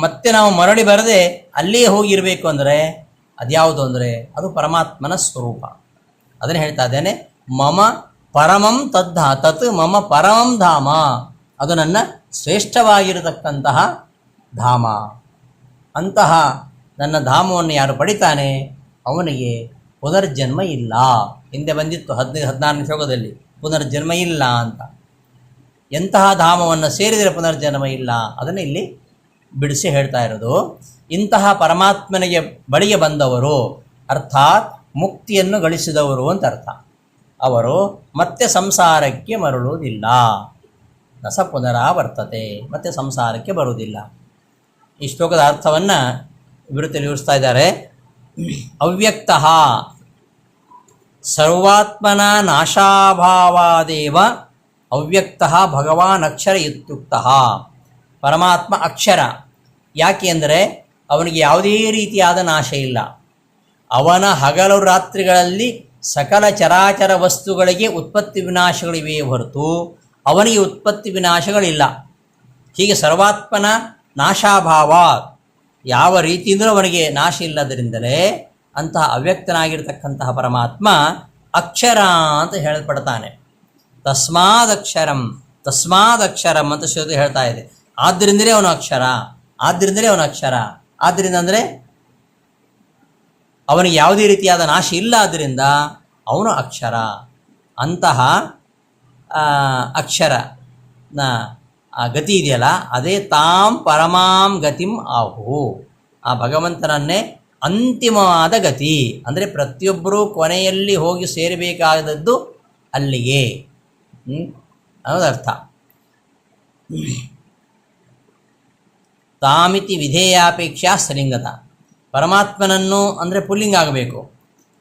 ಮತ್ತೆ ನಾವು ಮರಳಿ ಬರದೆ ಅಲ್ಲಿಯೇ ಹೋಗಿರಬೇಕು ಅಂದರೆ ಅದ್ಯಾವುದು ಅಂದರೆ ಅದು ಪರಮಾತ್ಮನ ಸ್ವರೂಪ. ಅದನ್ನು ಹೇಳ್ತಾ ಇದ್ದೇನೆ, ಮಮ ಪರಮಂ ತತ್ ಮಮ ಪರಮಂ ಧಾಮ, ಅದು ನನ್ನ ಶ್ರೇಷ್ಠವಾಗಿರತಕ್ಕಂತಹ ಧಾಮ. ಅಂತಹ ನನ್ನ ಧಾಮವನ್ನು ಯಾರು ಪಡಿತಾನೆ ಅವನಿಗೆ ಪುನರ್ಜನ್ಮ ಇಲ್ಲ. ಹಿಂದೆ ಬಂದಿತ್ತು 15-16 ಶ್ಲೋಕದಲ್ಲಿ ಪುನರ್ಜನ್ಮ ಇಲ್ಲ ಅಂತ. ಎಂತಹ ಧಾಮವನ್ನು ಸೇರಿದರೆ ಪುನರ್ಜನ್ಮ ಇಲ್ಲ ಅದನ್ನು ಇಲ್ಲಿ ಬಿಡಿಸಿ ಹೇಳ್ತಾ ಇರೋದು. ಇಂತಹ ಪರಮಾತ್ಮನಿಗೆ ಬಳಿಗೆ ಬಂದವರು ಅರ್ಥಾತ್ ಮುಕ್ತಿಯನ್ನು ಗಳಿಸಿದವರು ಅಂತ ಅರ್ಥ. ಅವರು ಮತ್ತೆ ಸಂಸಾರಕ್ಕೆ ಮರಳುವುದಿಲ್ಲ. ನಸ ಪುನರಾವರ್ತತೆ, ಮತ್ತೆ ಸಂಸಾರಕ್ಕೆ ಬರುವುದಿಲ್ಲ. ಈ ಶ್ಲೋಕದ ಅರ್ಥವನ್ನು ಇವರು ತಿಳಿಸ್ತಾ ಇದ್ದಾರೆ. ಅವ್ಯಕ್ತ ಸರ್ವಾತ್ಮನ ನಾಶಾಭಾವಾದೇವ ಅವ್ಯಕ್ತ ಭಗವಾನ್ ಅಕ್ಷರ ಇತ್ಯುಕ್ತ. ಪರಮಾತ್ಮ ಅಕ್ಷರ. ಯಾಕೆ ಅಂದರೆ ಅವನಿಗೆ ಯಾವುದೇ ರೀತಿಯಾದ ನಾಶ ಇಲ್ಲ. ಅವನ ಹಗಲು ರಾತ್ರಿಗಳಲ್ಲಿ ಸಕಲ ಚರಾಚರ ವಸ್ತುಗಳಿಗೆ ಉತ್ಪತ್ತಿ ವಿನಾಶಗಳಿವೆಯೇ ಹೊರತು ಅವನಿಗೆ ಉತ್ಪತ್ತಿ ವಿನಾಶಗಳಿಲ್ಲ. ಹೀಗೆ ಸರ್ವಾತ್ಮನ ನಾಶಾಭಾವ, ಯಾವ ರೀತಿಯಿಂದಲೂ ಅವನಿಗೆ ನಾಶ ಇಲ್ಲದರಿಂದಲೇ ಅಂತಹ ಅವ್ಯಕ್ತನಾಗಿರ್ತಕ್ಕಂತಹ ಪರಮಾತ್ಮ ಅಕ್ಷರ ಅಂತ ಹೇಳಲ್ಪಡ್ತಾನೆ. ತಸ್ಮಾದಕ್ಷರಂ ಅಂತ ಶ್ರುತಿ ಹೇಳ್ತಾ ಇದೆ. ಆದ್ದರಿಂದಲೇ ಅವನು ಅಕ್ಷರ, ಆದ್ದರಿಂದ ಅಂದರೆ ಅವನಿಗೆ ಯಾವುದೇ ರೀತಿಯಾದ ನಾಶ ಇಲ್ಲ, ಆದ್ದರಿಂದ ಅವನು ಅಕ್ಷರ. ಅಂತಹ ಅಕ್ಷರನ ಆ ಗತಿ ಇದೆಯಲ್ಲ, ಅದೇ ತಾಂ ಪರಮಾಂ ಗತಿಂ ಆಹು. ಆ ಭಗವಂತನನ್ನೇ ಅಂತಿಮವಾದ ಗತಿ, ಅಂದರೆ ಪ್ರತಿಯೊಬ್ಬರೂ ಕೊನೆಯಲ್ಲಿ ಹೋಗಿ ಸೇರಬೇಕಾದದ್ದು ಅಲ್ಲಿಗೆ ಅನ್ನೋದರ್ಥ. ತಾಮಿತಿ ವಿಧೇಯಾಪೇಕ್ಷಾ ಸ್ತ್ರೀಲಿಂಗತ. ಪರಮಾತ್ಮನನ್ನು ಅಂದರೆ ಪುಲ್ಲಿಂಗ ಆಗಬೇಕು,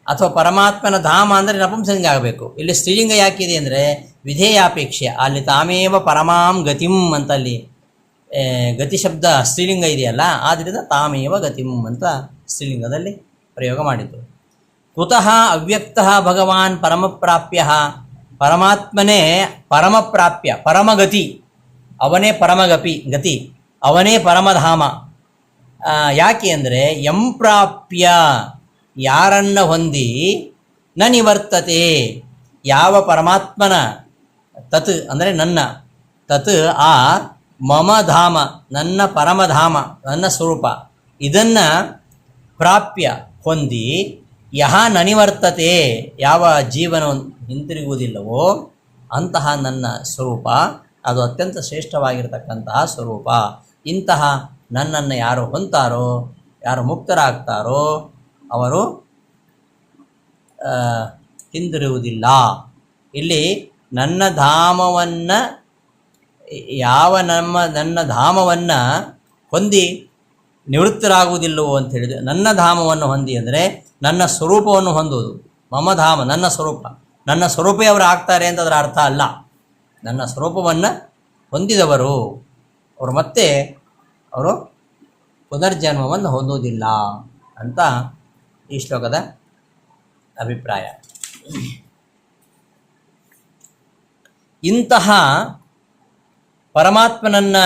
ಅಥವಾ ಪರಮಾತ್ಮನ ಧಾಮ ಅಂದರೆ ನಪುಂಸಲಿಂಗ ಆಗಬೇಕು. ಇಲ್ಲಿ ಸ್ತ್ರೀಲಿಂಗ ಯಾಕಿದೆ ಅಂದರೆ ವಿಧೇಯಾಪೇಕ್ಷೆ. ಅಲ್ಲಿ ತಾಮೇವ ಪರಮಾಂ ಗತಿಂ ಅಂತ ಅಲ್ಲಿ ಗತಿ ಶಬ್ದ ಸ್ತ್ರೀಲಿಂಗ ಇದೆಯಲ್ಲ, ಆದ್ದರಿಂದ ತಾಮೇವ ಗತಿಂ ಅಂತ ಸ್ತ್ರೀಲಿಂಗದಲ್ಲಿ ಪ್ರಯೋಗ ಮಾಡಿತು. ಕುತಃ ಅವ್ಯಕ್ತಃ ಭಗವಾನ್ ಪರಮಪ್ರಾಪ್ಯ. ಪರಮಾತ್ಮನೇ ಪರಮಪ್ರಾಪ್ಯ, ಪರಮಗತಿ, ಅವನೇ ಗತಿ, ಅವನೇ ಪರಮಧಾಮ. ಯಾಕೆ ಅಂದರೆ ಎಂಪ್ರಾಪ್ಯ, ಯಾರನ್ನ ಹೊಂದಿ ನ ನಿವರ್ತತೆ, ಯಾವ ಪರಮಾತ್ಮನ ತತ್ ಅಂದರೆ ನನ್ನ, ತತ್ ಆ ಮಮ ಧಾಮ, ನನ್ನ ಪರಮಧಾಮ, ನನ್ನ ಸ್ವರೂಪ, ಇದನ್ನು ಪ್ರಾಪ್ಯ ಹೊಂದಿ ಯಹ ನನಿವರ್ತತೆ, ಯಾವ ಜೀವನ ಹಿಂತಿರುಗುವುದಿಲ್ಲವೋ ಅಂತಹ ನನ್ನ ಸ್ವರೂಪ, ಅದು ಅತ್ಯಂತ ಶ್ರೇಷ್ಠವಾಗಿರತಕ್ಕಂತಹ ಸ್ವರೂಪ. ಇಂತಹ ನನ್ನನ್ನು ಯಾರು ಹೊಂತಾರೋ, ಯಾರು ಮುಕ್ತರಾಗ್ತಾರೋ ಅವರು ಹಿಂದಿರುವುದಿಲ್ಲ. ಇಲ್ಲಿ ನನ್ನ ಧಾಮವನ್ನು ನನ್ನ ಧಾಮವನ್ನು ಹೊಂದಿ ನಿವೃತ್ತರಾಗುವುದಿಲ್ಲವೋ ಅಂತ ಹೇಳಿದರೆ, ನನ್ನ ಧಾಮವನ್ನು ಹೊಂದಿ ಅಂದರೆ ನನ್ನ ಸ್ವರೂಪವನ್ನು ಹೊಂದುವುದು. ಮಮ ಧಾಮ, ನನ್ನ ಸ್ವರೂಪವೇ ಅವರು ಆಗ್ತಾರೆ ಅಂತ ಅದರ ಅರ್ಥ ಅಲ್ಲ. ನನ್ನ ಸ್ವರೂಪವನ್ನು ಹೊಂದಿದವರು ಅವರು ಮತ್ತೆ ಅವರು ಪುನರ್ಜನ್ಮವನ್ನು ಹೊಂದುವುದಿಲ್ಲ ಅಂತ ಈ ಶ್ಲೋಕದ ಅಭಿಪ್ರಾಯ. ಇಂತಹ ಪರಮಾತ್ಮನನ್ನು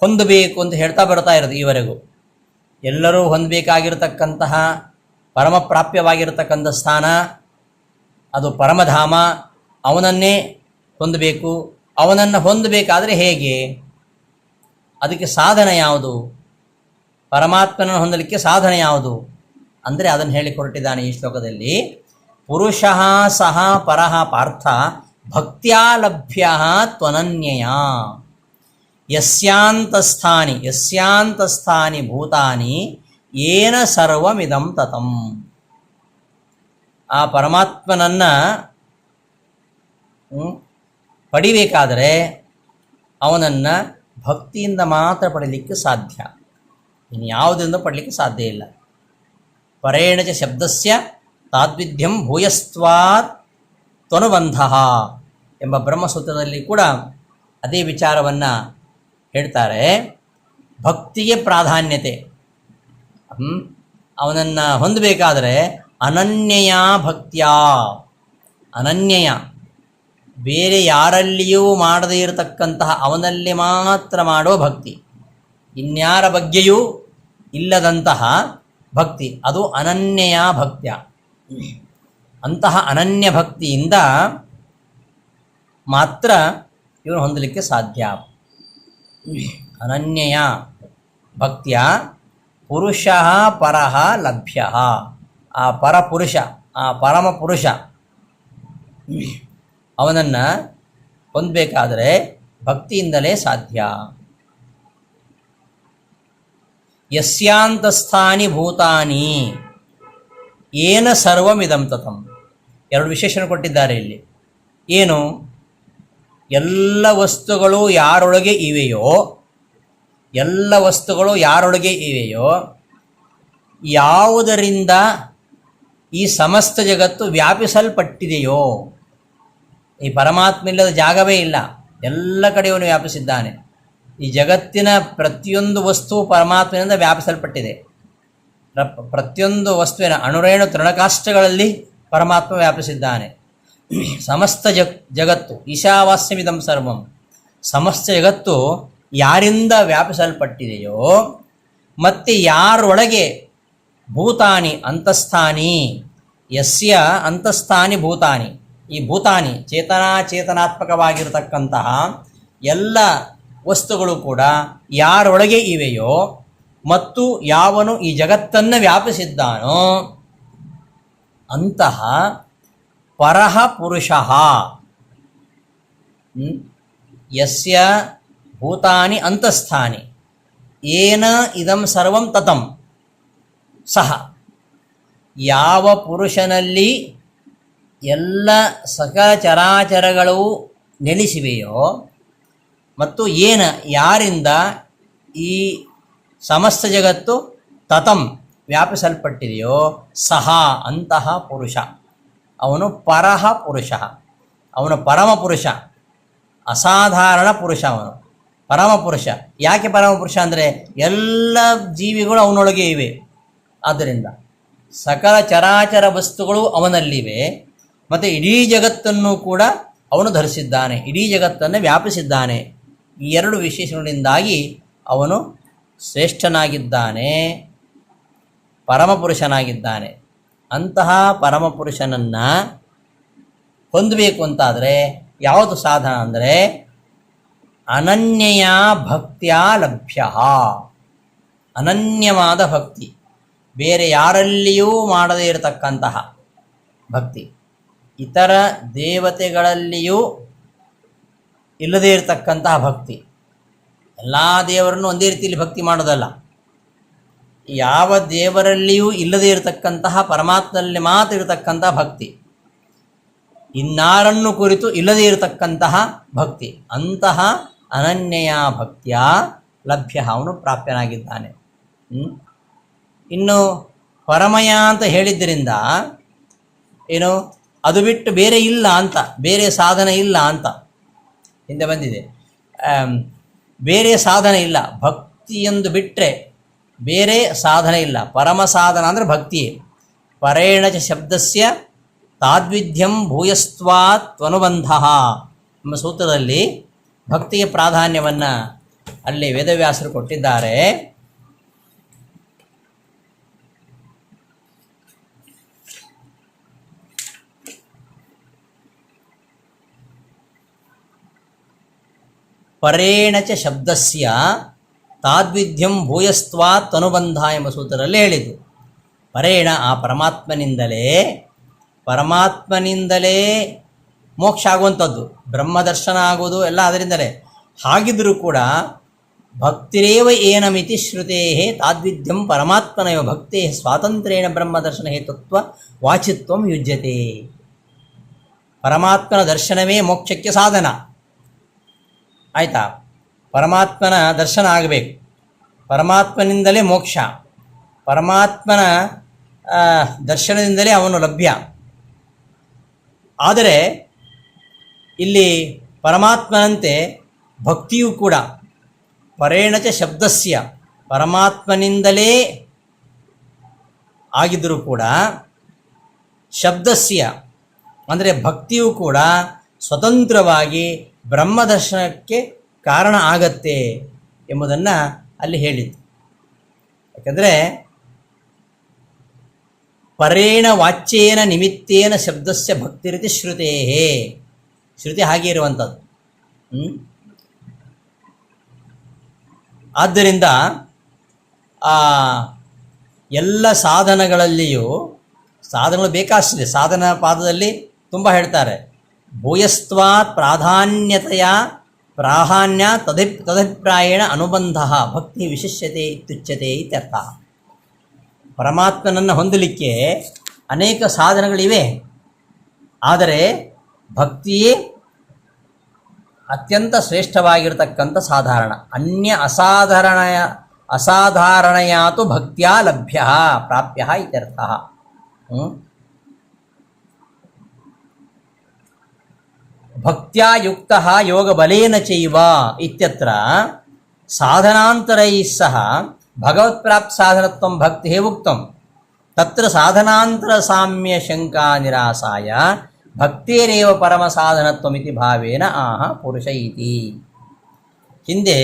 ಹೊಂದಬೇಕು ಅಂತ ಹೇಳ್ತಾ ಬರ್ತಾ ಇರೋದು ಈವರೆಗೂ. ಎಲ್ಲರೂ ಹೊಂದಬೇಕಾಗಿರತಕ್ಕಂತಹ ಪರಮಪ್ರಾಪ್ಯವಾಗಿರತಕ್ಕಂಥ ಸ್ಥಾನ ಅದು ಪರಮಧಾಮ, ಅವನನ್ನೇ ಹೊಂದಬೇಕು. ಅವನನ್ನು ಹೊಂದಬೇಕಾದರೆ ಹೇಗೆ? ಅದಕ್ಕೆ ಸಾಧನ ಯಾವುದು? ಪರಮಾತ್ಮನನ್ನು ಹೊಂದಲಿಕ್ಕೆ ಸಾಧನ ಯಾವುದು ಅಂದರೆ ಅದನ್ನು ಹೇಳಿಕೊಟ್ಟಿದ್ದಾನೆ ಈ ಶ್ಲೋಕದಲ್ಲಿ. ಪುರುಷಃ ಸಹ ಪರಃ ಪಾರ್ಥ ಭಕ್ತ್ಯಾ ಲಭ್ಯ ತ್ವನನ್ಯಯ ಯಸ್ಯಾಂತಸ್ಥಾನಿ ಭೂತಾನಿ ಏನ ಸರ್ವಮಿದಂ ತತಂ. ಆ ಪರಮಾತ್ಮನನ್ನು ಪಡಿಬೇಕಾದರೆ ಅವನನ್ನು ಭಕ್ತಿಯಿಂದ ಮಾತ್ರ ಪಡೀಲಿಕ್ಕೆ ಸಾಧ್ಯ, ಇನ್ಯಾವುದರಿಂದ ಪಡಲಿಕ್ಕೆ ಸಾಧ್ಯ ಇಲ್ಲ. ಪರೇಣ ಚ ಶಬ್ದಸ್ಯ ತಾದ್ವಿಧ್ಯಂ ಭೂಯಸ್ತ್ವಾತ್ ತ್ವನುಬಂಧ ಎಂಬ ಬ್ರಹ್ಮಸೂತ್ರದಲ್ಲಿ ಕೂಡ ಅದೇ ವಿಚಾರವನ್ನು ಹೇಳ್ತಾರೆ. ಭಕ್ತಿಗೆ ಪ್ರಾಧಾನ್ಯತೆ. ಅವನನ್ನು ಹೊಂದಬೇಕಾದರೆ ಅನನ್ಯಯ ಭಕ್ತಿಯ, ಅನನ್ಯಯ ಬೇರೆ ಯಾರಲ್ಲಿಯೂ ಮಾಡದೇ ಇರತಕ್ಕಂತಹ ಅವನಲ್ಲಿ ಮಾತ್ರ ಮಾಡುವ ಭಕ್ತಿ, ಇನ್ಯಾರ ಬಗ್ಗೆಯೂ ಇಲ್ಲದಂತಹ ಭಕ್ತಿ, ಅದು ಅನನ್ಯಯ ಭಕ್ತ್ಯ. ಅಂತಹ ಅನನ್ಯ ಭಕ್ತಿಯಿಂದ ಮಾತ್ರ ಇವನು ಹೊಂದಲಿಕ್ಕೆ ಸಾಧ್ಯ. ಅನನ್ಯಯ ಭಕ್ತಿಯ ಪುರುಷಃ ಪರಃ ಲಭ್ಯ. ಆ ಪರಪುರುಷ, ಆ ಪರಮ ಪುರುಷ ಅವನನ್ನು ಹೊಂದಬೇಕಾದರೆ ಭಕ್ತಿಯಿಂದಲೇ ಸಾಧ್ಯ. ಯಸ್ಯಾಂತಸ್ಥಾನಿ ಭೂತಾನಿ ಏನ ಸರ್ವಮಿದಂ ತತಂ. ಎರಡು ವಿಶೇಷಣ ಕೊಟ್ಟಿದ್ದಾರೆ ಇಲ್ಲಿ. ಏನು? ಎಲ್ಲ ವಸ್ತುಗಳು ಯಾರೊಳಗೆ ಇವೆಯೋ, ಯಾವುದರಿಂದ ಈ ಸಮಸ್ತ ಜಗತ್ತು ವ್ಯಾಪಿಸಲ್ಪಟ್ಟಿದೆಯೋ, ಈ ಪರಮಾತ್ಮ ಇಲ್ಲದ ಜಾಗವೇ ಇಲ್ಲ, ಎಲ್ಲ ಕಡೆಯವನು ವ್ಯಾಪಿಸಿದ್ದಾನೆ. ಈ ಜಗತ್ತಿನ ಪ್ರತಿಯೊಂದು ವಸ್ತು ಪರಮಾತ್ಮನಿಂದ ವ್ಯಾಪಿಸಲ್ಪಟ್ಟಿದೆ. ಪ್ರತಿಯೊಂದು ವಸ್ತುವಿನ ಅಣುರೇಣು ತೃಣಕಾಷ್ಟಗಳಲ್ಲಿ ಪರಮಾತ್ಮ ವ್ಯಾಪಿಸಿದ್ದಾನೆ. ಸಮಸ್ತ ಜಗತ್ತು ಈಶಾವಾಸ್ಯಮಿದಂ ಸರ್ವಂ, ಸಮಸ್ತ ಜಗತ್ತು ಯಾರಿಂದ ವ್ಯಾಪಿಸಲ್ಪಟ್ಟಿದೆಯೋ ಮತ್ತು ಯಾರೊಳಗೆ ಭೂತಾನಿ ಅಂತಸ್ಥಾನಿ, ಯಸ್ಯ ಅಂತಸ್ಥಾನಿ ಭೂತಾನಿ, ಈ ಭೂತಾನಿ ಚೇತನಾತ್ಮಕವಾಗಿರತಕ್ಕಂತಹ ಎಲ್ಲ ವಸ್ತುಗಳು ಕೂಡ ಯಾರೊಳಗೆ ಇವೆಯೋ ಮತ್ತು ಯಾವನು ಈ ಜಗತ್ತನ್ನು ವ್ಯಾಪಿಸಿದ್ದಾನೋ ಅಂತಹ ಪರಹ ಪುರುಷಃ, ಯಸ್ಯ ಭೂತಾನಿ ಅಂತಸ್ಥಾನಿ ಏನ ಇದಂ ಸರ್ವಂ ತತಂ ಸಹ, ಯಾವ ಪುರುಷನಲ್ಲಿ ಎಲ್ಲ ಸಕಲ ಚರಾಚರಗಳು ನೆಲೆಸಿವೆಯೋ ಮತ್ತು ಏನ ಯಾರಿಂದ ಈ ಸಮಸ್ತ ಜಗತ್ತು ತತಂ ವ್ಯಾಪಿಸಲ್ಪಟ್ಟಿದೆಯೋ ಸಹ ಅಂತಹ ಪುರುಷ, ಅವನು ಪರಹ ಪುರುಷ, ಅವನು ಪರಮಪುರುಷ, ಅಸಾಧಾರಣ ಪುರುಷ, ಅವನು ಪರಮಪುರುಷ. ಯಾಕೆ ಪರಮಪುರುಷ ಅಂದರೆ ಎಲ್ಲ ಜೀವಿಗಳು ಅವನೊಳಗೆ ಇವೆ, ಆದ್ದರಿಂದ ಸಕಲ ಚರಾಚರ ವಸ್ತುಗಳು ಅವನಲ್ಲಿವೆ ಮತ್ತು ಇಡೀ ಜಗತ್ತನ್ನು ಕೂಡ ಅವನು ಧರಿಸಿದ್ದಾನೆ, ಇಡೀ ಜಗತ್ತನ್ನು ವ್ಯಾಪಿಸಿದ್ದಾನೆ. ಈ ಎರಡು ವಿಶೇಷಗಳಿಂದಾಗಿ ಅವನು ಶ್ರೇಷ್ಠನಾಗಿದ್ದಾನೆ, ಪರಮಪುರುಷನಾಗಿದ್ದಾನೆ. ಅಂತಹ ಪರಮಪುರುಷನನ್ನು ಹೊಂದಬೇಕು ಅಂತಾದರೆ ಯಾವುದು ಸಾಧನ ಅಂದರೆ ಅನನ್ಯಯ ಭಕ್ತಿಯ ಲಭ್ಯ, ಅನನ್ಯವಾದ ಭಕ್ತಿ, ಬೇರೆ ಯಾರಲ್ಲಿಯೂ ಮಾಡದೇ ಇರತಕ್ಕಂತಹ ಭಕ್ತಿ, ಇತರ ದೇವತೆಗಳಲ್ಲಿಯೂ ಇಲ್ಲದೇ ಇರತಕ್ಕಂತಹ ಭಕ್ತಿ. ಎಲ್ಲ ದೇವರನ್ನು ಒಂದೇ ರೀತಿಯಲ್ಲಿ ಭಕ್ತಿ ಮಾಡೋದಲ್ಲ, ಯಾವ ದೇವರಲ್ಲಿಯೂ ಇಲ್ಲದೇ ಇರತಕ್ಕಂತಹ ಪರಮಾತ್ಮನಲ್ಲಿ ಮಾತ್ರ ಇರತಕ್ಕಂತಹ ಭಕ್ತಿ, ಇನ್ನಾರನ್ನು ಕುರಿತು ಇಲ್ಲದೇ ಇರತಕ್ಕಂತಹ ಭಕ್ತಿ, ಅಂತಹ ಅನನ್ಯಯ ಭಕ್ತಿಯ ಲಭ್ಯ, ಅವನು ಪ್ರಾಪ್ಯನಾಗಿದ್ದಾನೆ. ಇನ್ನು ಪರಮಯ ಅಂತ ಹೇಳಿದ್ದರಿಂದ ಏನು, ಅದು ಬಿಟ್ಟು ಬೇರೆ ಇಲ್ಲ ಅಂತ, ಬೇರೆ ಸಾಧನ ಇಲ್ಲ ಅಂತ ಹಿಂದೆ ಬಂದಿದೆ. ಬೇರೆ ಸಾಧನ ಇಲ್ಲ, ಭಕ್ತಿಯೊಂದು ಬಿಟ್ಟರೆ ಬೇರೆ ಸಾಧನೆ ಇಲ್ಲ. ಪರಮ ಸಾಧನ ಅಂದರೆ ಭಕ್ತಿಯೇ. ಪರೇಣ ಚ ಶಬ್ದಸ್ಯ ತಾದ್ವಿಧ್ಯಂ ಭೂಯಸ್ತ್ವಾತ್ ತ್ವನುಬಂಧ ಎಂಬ ಸೂತ್ರದಲ್ಲಿ ಭಕ್ತಿಯ ಪ್ರಾಧಾನ್ಯವನ್ನು ಅಲ್ಲಿ ವೇದವ್ಯಾಸರು ಕೊಟ್ಟಿದ್ದಾರೆ. ಪರೇಣ ಚ ಶಬ್ದಸ್ಯ ತಾದ್ವಿಧ್ಯಂ ಭೂಯಸ್ತ್ವಾತ್ ಅನುಬಂಧ ಎಂಬ ಸೂತ್ರದಲ್ಲಿ ಹೇಳಿದ್ದು. ಪರೇಣ ಆ ಪರಮಾತ್ಮನಿಂದಲೇ ಮೋಕ್ಷ ಆಗುವಂಥದ್ದು, ಬ್ರಹ್ಮದರ್ಶನ ಆಗೋದು ಎಲ್ಲ ಅದರಿಂದಲೇ. ಹಾಗಿದ್ದರೂ ಕೂಡ ಭಕ್ತಿರೇವ ಏನಮಿತಿ ಶ್ರುತೇ ತಾದ್ವಿಧ್ಯಂ ಪರಮಾತ್ಮನೈವ ಭಕ್ತೇ ಸ್ವಾತಂತ್ರ್ಯೇಣ ಬ್ರಹ್ಮದರ್ಶನ ಹೇತುತ್ವ ವಾಚಿತ್ವಂ ಯುಜ್ಯತೆ. ಪರಮಾತ್ಮನ ದರ್ಶನವೇ ಮೋಕ್ಷಕ್ಕೆ ಸಾಧನ. ಆಯಿತಾ? ಪರಮಾತ್ಮನ ದರ್ಶನ ಆಗಬೇಕು, ಪರಮಾತ್ಮನಿಂದಲೇ ಮೋಕ್ಷ, ಪರಮಾತ್ಮನ ದರ್ಶನದಿಂದಲೇ ಅವನು ಲಭ್ಯ. ಆದರೆ ಇಲ್ಲಿ ಪರಮಾತ್ಮನಂತೆ ಭಕ್ತಿಯೂ ಕೂಡ ಪರೇಣ ಚ ಶಬ್ದಸ್ಯ ಪರಮಾತ್ಮನಿಂದಲೇ ಆಗಿದ್ದರೂ ಕೂಡ ಶಬ್ದಸ್ಯ ಅಂದರೆ ಭಕ್ತಿಯೂ ಕೂಡ ಸ್ವತಂತ್ರವಾಗಿ ಬ್ರಹ್ಮದರ್ಶನಕ್ಕೆ ಕಾರಣ ಆಗತ್ತೆ ಎಂಬುದನ್ನು ಅಲ್ಲಿ ಹೇಳಿದ್ದು. ಯಾಕಂದರೆ ಪರೇಣ ವಾಚ್ಯೇನ ನಿಮಿತ್ತೇನ ಶಬ್ದಸ್ಯ ಭಕ್ತಿರಿತಿ ಶ್ರುತೇ, ಶ್ರುತಿ ಹಾಗೆ ಇರುವಂಥದ್ದು. ಆದ್ದರಿಂದ ಎಲ್ಲ ಸಾಧನಗಳಲ್ಲಿಯೂ ಸಾಧನಗಳು ಬೇಕಾಗ್ತದೆ. ಸಾಧನ ಪಾದದಲ್ಲಿ ತುಂಬ ಹೇಳ್ತಾರೆ, ಭೂಯಸ್ತ್ವಾತ್ ಪ್ರಾಧಾನ್ಯ ತದಭಿಪ್ರಾಯೇಣ ಅನುಬಂಧ ಭಕ್ತಿ ವಿಶಿಷ್ಯತೆ ಇತ್ಯುಚ್ಯತೆ ಇತ್ಯರ್ಥ. ಪರಮಾತ್ಮನನ್ನು ಹೊಂದಲಿಕ್ಕೆ ಅನೇಕ ಸಾಧನಗಳಿವೆ, ಆದರೆ ಭಕ್ತಿಯೇ ಅತ್ಯಂತ ಶ್ರೇಷ್ಠವಾಗಿರತಕ್ಕಂಥ ಸಾಧಾರಣ. ಅನ್ಯ ಅಸಾಧಾರಣಯಾತು ಭಕ್ತಿಯ ಲಭ್ಯ ಪ್ರಾಪ್ಯ ಇತ್ಯರ್ಥ. ಭಕ್ತ್ಯಾ ಯುಕ್ತಃ ಯೋಗಬಲೇನ ಚೈವ ಇತ್ಯತ್ರ ಸಾಧನಾಂತರೈಃ ಸಹ ಭಗವತ್ಪ್ರಾಪ್ತ ಸಾಧನತ್ವಂ ಭಕ್ತಿ ಉಕ್ತಂ ತತ್ರ ಸಾಧನಾಂತರ ಸಾಮ್ಯ ಶಂಕಾ ನಿರಾಸಾಯ ಭಕ್ತೇರೇವ ಪರಮ ಸಾಧನತ್ವಮಿತಿ ಭಾವೇನ ಆಹ ಪುರುಷ ಇತಿ. ಹಿಂದೆ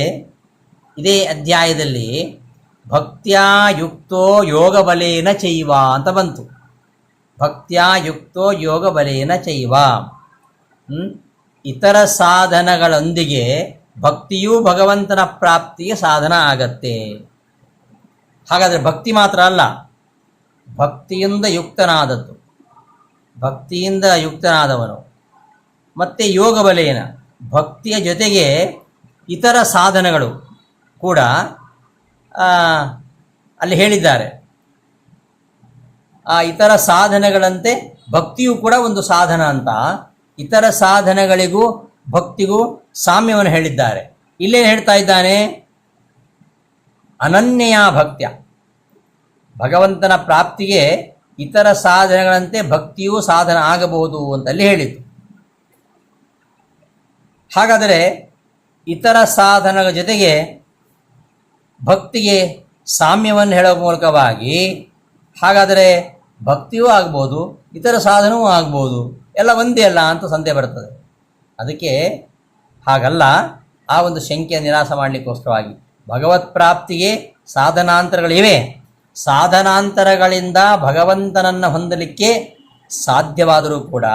ಇದೇ ಅಧ್ಯಾಯದಲ್ಲಿ ಭಕ್ತ್ಯಾ ಯುಕ್ತೋ ಯೋಗ ಬಲೇನ ಚೈವ ಅಂತ ಬಂತು. ಭಕ್ತ್ಯಾ ಯುಕ್ತೋ ಯೋಗ ಬಲೇನ ಚೈವ, ಇತರ ಸಾಧನಗಳೊಂದಿಗೆ ಭಕ್ತಿಯೂ ಭಗವಂತನ ಪ್ರಾಪ್ತಿಗೆ ಸಾಧನ ಆಗತ್ತೆ. ಹಾಗಾದರೆ ಭಕ್ತಿ ಮಾತ್ರ ಅಲ್ಲ, ಭಕ್ತಿಯಿಂದ ಯುಕ್ತನಾದದ್ದು, ಭಕ್ತಿಯಿಂದ ಯುಕ್ತನಾದವನು ಮತ್ತು ಯೋಗ ಬಲೇನ, ಭಕ್ತಿಯ ಜೊತೆಗೆ ಇತರ ಸಾಧನಗಳು ಕೂಡ ಅಲ್ಲಿ ಹೇಳಿದ್ದಾರೆ. ಆ ಇತರ ಸಾಧನಗಳಂತೆ ಭಕ್ತಿಯೂ ಕೂಡ ಒಂದು ಸಾಧನ ಅಂತ ಇತರ ಸಾಧನಗಳಿಗೂ ಭಕ್ತಿಗೂ ಸಾಮ್ಯವನ್ನು ಹೇಳಿದ್ದಾರೆ. ಇಲ್ಲೇನು ಹೇಳ್ತಾ ಇದ್ದಾನೆ? ಅನನ್ಯ ಭಕ್ತ್ಯ, ಭಗವಂತನ ಪ್ರಾಪ್ತಿಗೆ ಇತರ ಸಾಧನಗಳಂತೆ ಭಕ್ತಿಯೂ ಸಾಧನ ಆಗಬಹುದು ಅಂತಲ್ಲಿ ಹೇಳಿತು. ಹಾಗಾದರೆ ಇತರ ಸಾಧನಗಳ ಜೊತೆಗೆ ಭಕ್ತಿಗೆ ಸಾಮ್ಯವನ್ನು ಹೇಳುವ ಮೂಲಕವಾಗಿ ಹಾಗಾದರೆ ಭಕ್ತಿಯೂ ಆಗ್ಬೋದು, ಇತರ ಸಾಧನವೂ ಆಗ್ಬೋದು, ಎಲ್ಲ ಒಂದೇ ಅಲ್ಲ ಅಂತ ಸಂದೇಹ ಬರ್ತದೆ. ಅದಕ್ಕೆ ಹಾಗಲ್ಲ, ಆ ಒಂದು ಶಂಕೆಯ ನಿರಾಸ ಮಾಡಲಿಕ್ಕೋಸ್ಕರವಾಗಿ ಭಗವತ್ ಪ್ರಾಪ್ತಿಗೆ ಸಾಧನಾಂತರಗಳಿವೆ. ಸಾಧನಾಂತರಗಳಿಂದ ಭಗವಂತನನ್ನು ಹೊಂದಲಿಕ್ಕೆ ಸಾಧ್ಯವಾದರೂ ಕೂಡ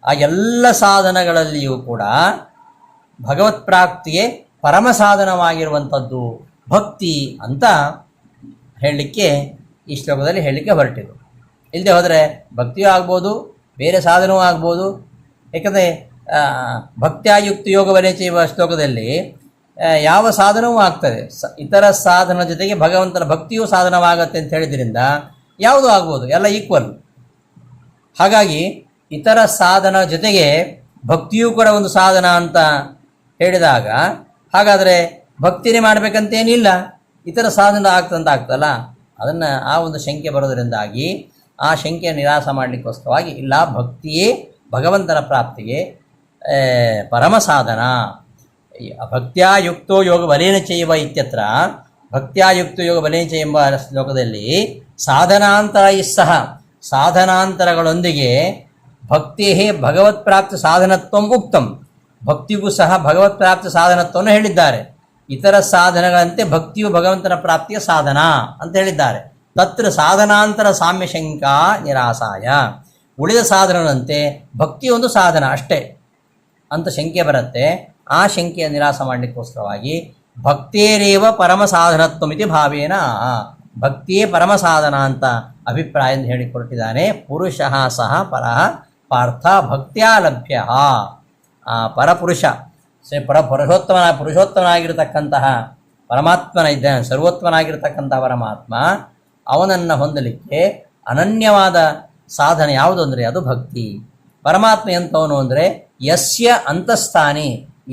ಆ ಎಲ್ಲ ಸಾಧನಗಳಲ್ಲಿಯೂ ಕೂಡ ಭಗವತ್ ಪ್ರಾಪ್ತಿಗೆ ಪರಮ ಸಾಧನವಾಗಿರುವಂಥದ್ದು ಭಕ್ತಿ ಅಂತ ಹೇಳಲಿಕ್ಕೆ ಈ ಶ್ಲೋಕದಲ್ಲಿ ಹೇಳಲಿಕ್ಕೆ ಹೊರಟಿದ್ದು. ಇಲ್ಲದೆ ಹೋದರೆ ಭಕ್ತಿಯೂ ಆಗ್ಬೋದು, ಬೇರೆ ಸಾಧನವೂ ಆಗ್ಬೋದು. ಏಕೆಂದರೆ ಭಕ್ತ್ಯಾಯುಕ್ತ ಯೋಗ ವರೇಚೆಯುವ ಶ್ಲೋಕದಲ್ಲಿ ಯಾವ ಸಾಧನವೂ ಆಗ್ತದೆ, ಇತರ ಸಾಧನ ಜೊತೆಗೆ ಭಗವಂತನ ಭಕ್ತಿಯೂ ಸಾಧನವಾಗತ್ತೆ ಅಂತ ಹೇಳಿದ್ರಿಂದ ಯಾವುದೂ ಆಗ್ಬೋದು, ಎಲ್ಲ ಈಕ್ವಲ್. ಹಾಗಾಗಿ ಇತರ ಸಾಧನ ಜೊತೆಗೆ ಭಕ್ತಿಯೂ ಕೂಡ ಒಂದು ಸಾಧನ ಅಂತ ಹೇಳಿದಾಗ ಹಾಗಾದರೆ ಭಕ್ತಿನೇ ಮಾಡಬೇಕಂತೇನಿಲ್ಲ, ಇತರ ಸಾಧನ ಆಗ್ತದಲ್ಲ, ಅದನ್ನು ಆ ಒಂದು ಶಂಕೆ ಬರೋದರಿಂದಾಗಿ ಆ ಶಂಕೆಯ ನಿರಾಸ ಮಾಡಲಿಕ್ಕೋಸ್ಕರವಾಗಿ ಇಲ್ಲ, ಭಕ್ತಿಯೇ ಭಗವಂತನ ಪ್ರಾಪ್ತಿಗೆ ಪರಮ ಸಾಧನ. ಭಕ್ತ್ಯಾಯುಕ್ತೋ ಯೋಗ ಬಲೇನ ಚೈವ ಇತ್ಯತ್ರ ಭಕ್ತ್ಯಾಯುಕ್ತ ಯೋಗ ಬಲೇನ ಚ ಎಂಬ ಶ್ಲೋಕದಲ್ಲಿ ಸಾಧನಾಂತರ ಸಹ ಸಾಧನಾಂತರಗಳೊಂದಿಗೆ ಭಕ್ತಿಯೇ ಭಗವತ್ ಪ್ರಾಪ್ತಿ ಸಾಧನತ್ವಂ ಉಕ್ತಂ, ಭಕ್ತಿಗೂ ಸಹ ಭಗವತ್ ಪ್ರಾಪ್ತಿ ಸಾಧನತ್ವವನ್ನು ಹೇಳಿದ್ದಾರೆ. ಇತರ ಸಾಧನಗಳಂತೆ ಭಕ್ತಿಯು ಭಗವಂತನ ಪ್ರಾಪ್ತಿಯ ಸಾಧನ ಅಂತ ಹೇಳಿದ್ದಾರೆ. ತತ್ರ ಸಾಧನಾಂತರ ಸಾಮ್ಯ ಶಂಕಾ ನಿರಾಸಾಯ, ಉಳಿದ ಸಾಧನಗಳಂತೆ ಭಕ್ತಿ ಒಂದು ಸಾಧನ ಅಷ್ಟೇ ಅಂತ ಶಂಕೆ ಬರುತ್ತೆ. ಆ ಶಂಕೆಯ ನಿರಾಸ ಮಾಡಲಿಕ್ಕೋಸ್ಕರವಾಗಿ ಭಕ್ತೇರೇವ ಪರಮ ಸಾಧನತ್ವಮಿತಿ ಭಾವೇನ, ಭಕ್ತಿಯೇ ಪರಮ ಸಾಧನ ಅಂತ ಅಭಿಪ್ರಾಯ ಎಂದು ಹೇಳಿಕೊಟ್ಟಿದ್ದಾನೆ. ಪುರುಷಃ ಸಹ ಪರಃ ಪಾರ್ಥ ಭಕ್ತ್ಯಾ ಲಭ್ಯ. ಪರಪುರುಷ ಪುರುಷೋತ್ತಮನಾಗಿರತಕ್ಕಂತಹ ಪರಮಾತ್ಮನ ಇದ್ದಾನೆ, ಸರ್ವೋತ್ತಮನಾಗಿರ್ತಕ್ಕಂಥ ಪರಮಾತ್ಮ, ಅವನನ್ನು ಹೊಂದಲಿಕ್ಕೆ ಅನನ್ಯವಾದ ಸಾಧನೆ ಯಾವುದು ಅಂದರೆ ಅದು ಭಕ್ತಿ. ಪರಮಾತ್ಮ ಎಂಥವನು ಅಂದರೆ ಯಸ್ಯ ಅಂತಸ್ಥಾನಿ,